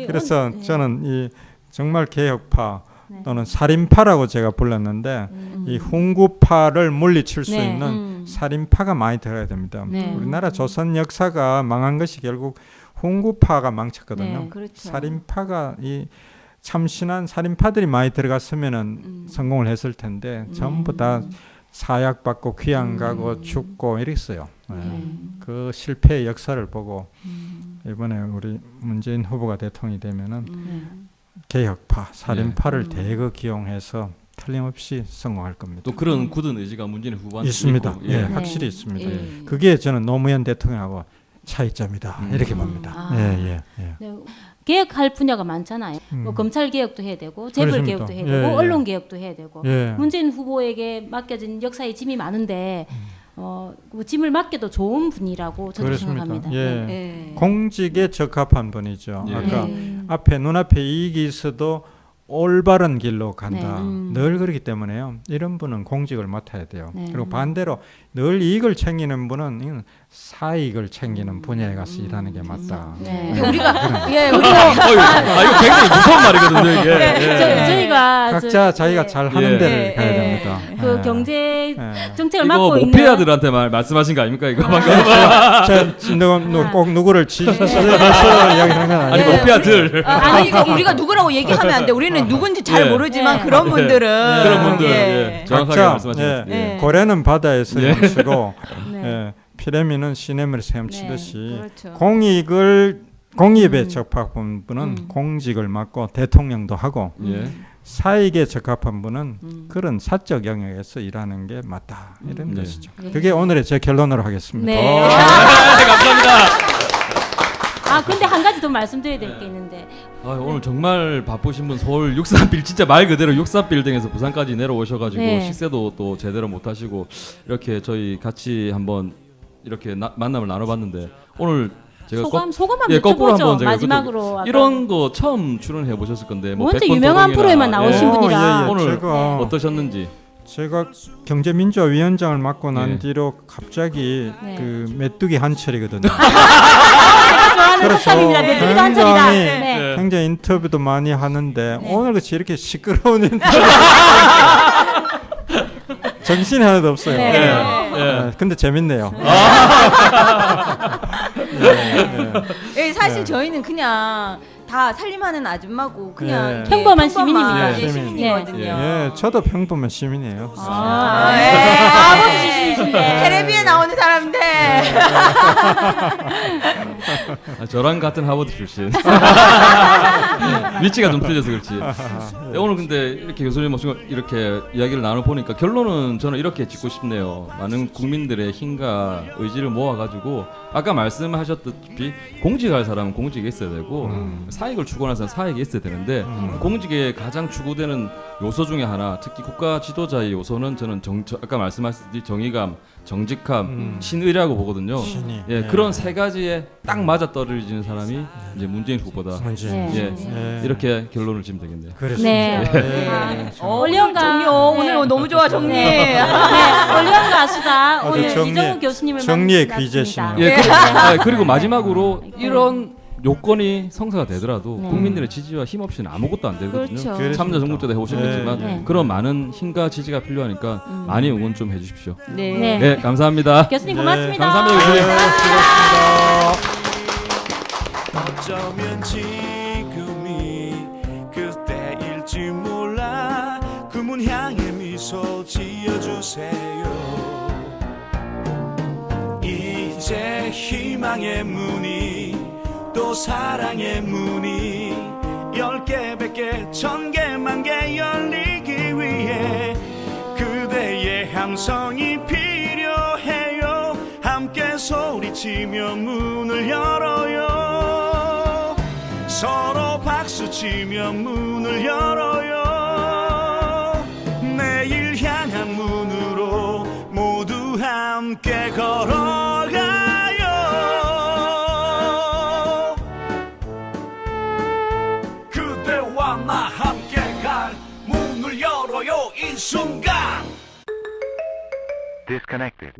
그래서 네. 저는 이 정말 개혁파 네. 또는 살인파라고 제가 불렀는데 이 훈구파를 물리칠 수 네. 있는 살인파가 많이 들어야 됩니다. 네. 우리나라 조선 역사가 망한 것이 결국 훈구파가 망쳤거든요. 네, 그렇죠. 살인파가 이 참신한 살인파들이 많이 들어갔으면은 성공을 했을 텐데 전부 다 사약받고 귀양 가고 죽고 이랬어요. 네. 그 실패의 역사를 보고 이번에 우리 문재인 후보가 대통령이 되면은 개혁파, 살인파를 대거 기용해서 틀림없이 성공할 겁니다. 또 그런 굳은 의지가 문재인 후보한테 있습니다. 있고, 예, 네. 확실히 있습니다. 예. 그게 저는 노무현 대통령하고 차이점이다 이렇게 봅니다. 아. 예. 네. 개혁할 분야가 많잖아요. 뭐 검찰 개혁도 해야 되고 재벌 그렇습니다. 개혁도 해야 되고 예, 예. 언론 개혁도 해야 되고 예. 문재인 후보에게 맡겨진 역사의 짐이 많은데 뭐 짐을 맡겨도 좋은 분이라고 저도 그렇습니다. 생각합니다. 예. 네. 네. 공직에 적합한 분이죠. 예. 아까 네. 앞에 눈앞에 이익이 있어도 올바른 길로 간다. 네. 늘 그렇기 때문에요. 이런 분은 공직을 맡아야 돼요. 네. 그리고 반대로 늘 이익을 챙기는 분은 이건 사익을 챙기는 분야에 가서 일하는 게 맞다. 네. 우리가 이거 굉장히 무서운 말이거든요 이게. 예. 저희가 각자 자기가 잘 하는 예. 데를 가야 예. 됩니다. 그 예. 경제 예. 정책을 이거 맡고 있는 모피아들한테 말씀하신 거 아닙니까 이거 방금? 꼭 누구를 지지해서 이야기하는 건 아니 아니고 모피아들. 아니 우리가 누구라고 얘기하면 안 돼. 우리는 누군지 잘 예. 모르지만 네. 그런 분들은 그런 분들 예. 예. 정확하게 각자 말씀하시면 예. 고래는 바다에서 예. 헤엄치고 네. 예. 피레미는 시냇물에서 헤엄치듯이 네, 그렇죠. 공익에 적합한 분은 공직을 맡고 대통령도 하고 예. 사익에 적합한 분은 그런 사적 영역에서 일하는 게 맞다 이런 네. 것이죠. 그게 오늘의 제 결론으로 하겠습니다. 네. 감사합니다. 근데 한 가지 더 말씀드려야 될 게 있는데 오늘 정말 바쁘신 분 서울 63빌 진짜 말 그대로 63빌딩에서 부산까지 내려오셔가지고 네. 식사도 또 제대로 못 하시고 이렇게 저희 같이 한번 이렇게 만남을 나눠봤는데 오늘 제가 소감 한번 거꾸로 여쭤보죠. 한번 제가 마지막으로 이런 거 처음 출연해 보셨을 건데 뭐 먼저 100번 유명한 토론이나, 프로에만 나오신 분이라. 오늘 제가 어떠셨는지. 제가 경제민주화위원장을 맡고 난 예. 뒤로 갑자기 네. 그 메뚜기 한철이거든요. 제가 좋아하는 그렇죠. 속담입니다. 메뚜기도 한철이다. 굉장히 네. 굉장히 인터뷰도 많이 하는데 오늘 같이 이렇게 시끄러운 인터뷰 정신이 하나도 없어요. 네. 예. 근데 재밌네요. 예, 사실 저희는 그냥 다 살림하는 아줌마고 그냥 예. 이렇게 평범한 시민입니다. 예, 예. 시민이거든요. 예, 저도 평범한 시민이에요. 아버지 출신이신데. 텔레비에 나오는 사람인데 저랑 같은 하버드 출신. 위치가 좀 틀려서 그렇지. 네, 오늘 근데 이렇게 교수님 모시고 이렇게 이야기를 나눠보니까 결론은 저는 이렇게 짓고 싶네요. 많은 국민들의 힘과 의지를 모아가지고 아까 말씀하셨다시피 공직할 사람은 공직에 있어야 되고 사익을 추구하는 사람은 사익에 있어야 되는데 공직에 가장 추구되는 요소 중에 하나, 특히 국가 지도자의 요소는 저는 아까 말씀하셨듯이 정의감, 정직함, 신의라고 보거든요. 신의. 예, 그런 세 가지에 딱 맞아 떨어지는 사람이 이제 문재인 후보다. 문재인. 네. 예, 이렇게 결론을 지면 되겠네요. 그렇습니다. 네. 예. 올리언가 정리요. 오늘 너무 좋아 정리. 네, 올리언 가수다. 아주 오늘 정리- 이정우 교수님을 정리의 만났습니다. 귀재시네요. 예, 그리고 마지막으로 이런 요건이 성사가 되더라도 네. 국민들의 지지와 힘 없이는 아무것도 안 되거든요. 그렇죠. 참여 정부 때도 해보셨겠지만 네. 그런 많은 힘과 지지가 필요하니까 많이 응원 좀 해주십시오. 네. 네. 네, 감사합니다. 교수님 네, 고맙습니다. 감사합니다, 교수님. 어쩌면 지금이 그때일지 몰라 그 문 향해 미소 지어주세요. 이제 희망의 문이 또 사랑의 문이 10개 100개 1000개 10,000개 열리기 위해 그대의 함성이 필요해요. 함께 소리치며 문을 열어요. 서로 박수치며 문을 열어요. 내일 향한 문으로 모두 함께 걸어가요. 그대와 나 함께 갈 문을 열어요. 이 순간 Disconnected.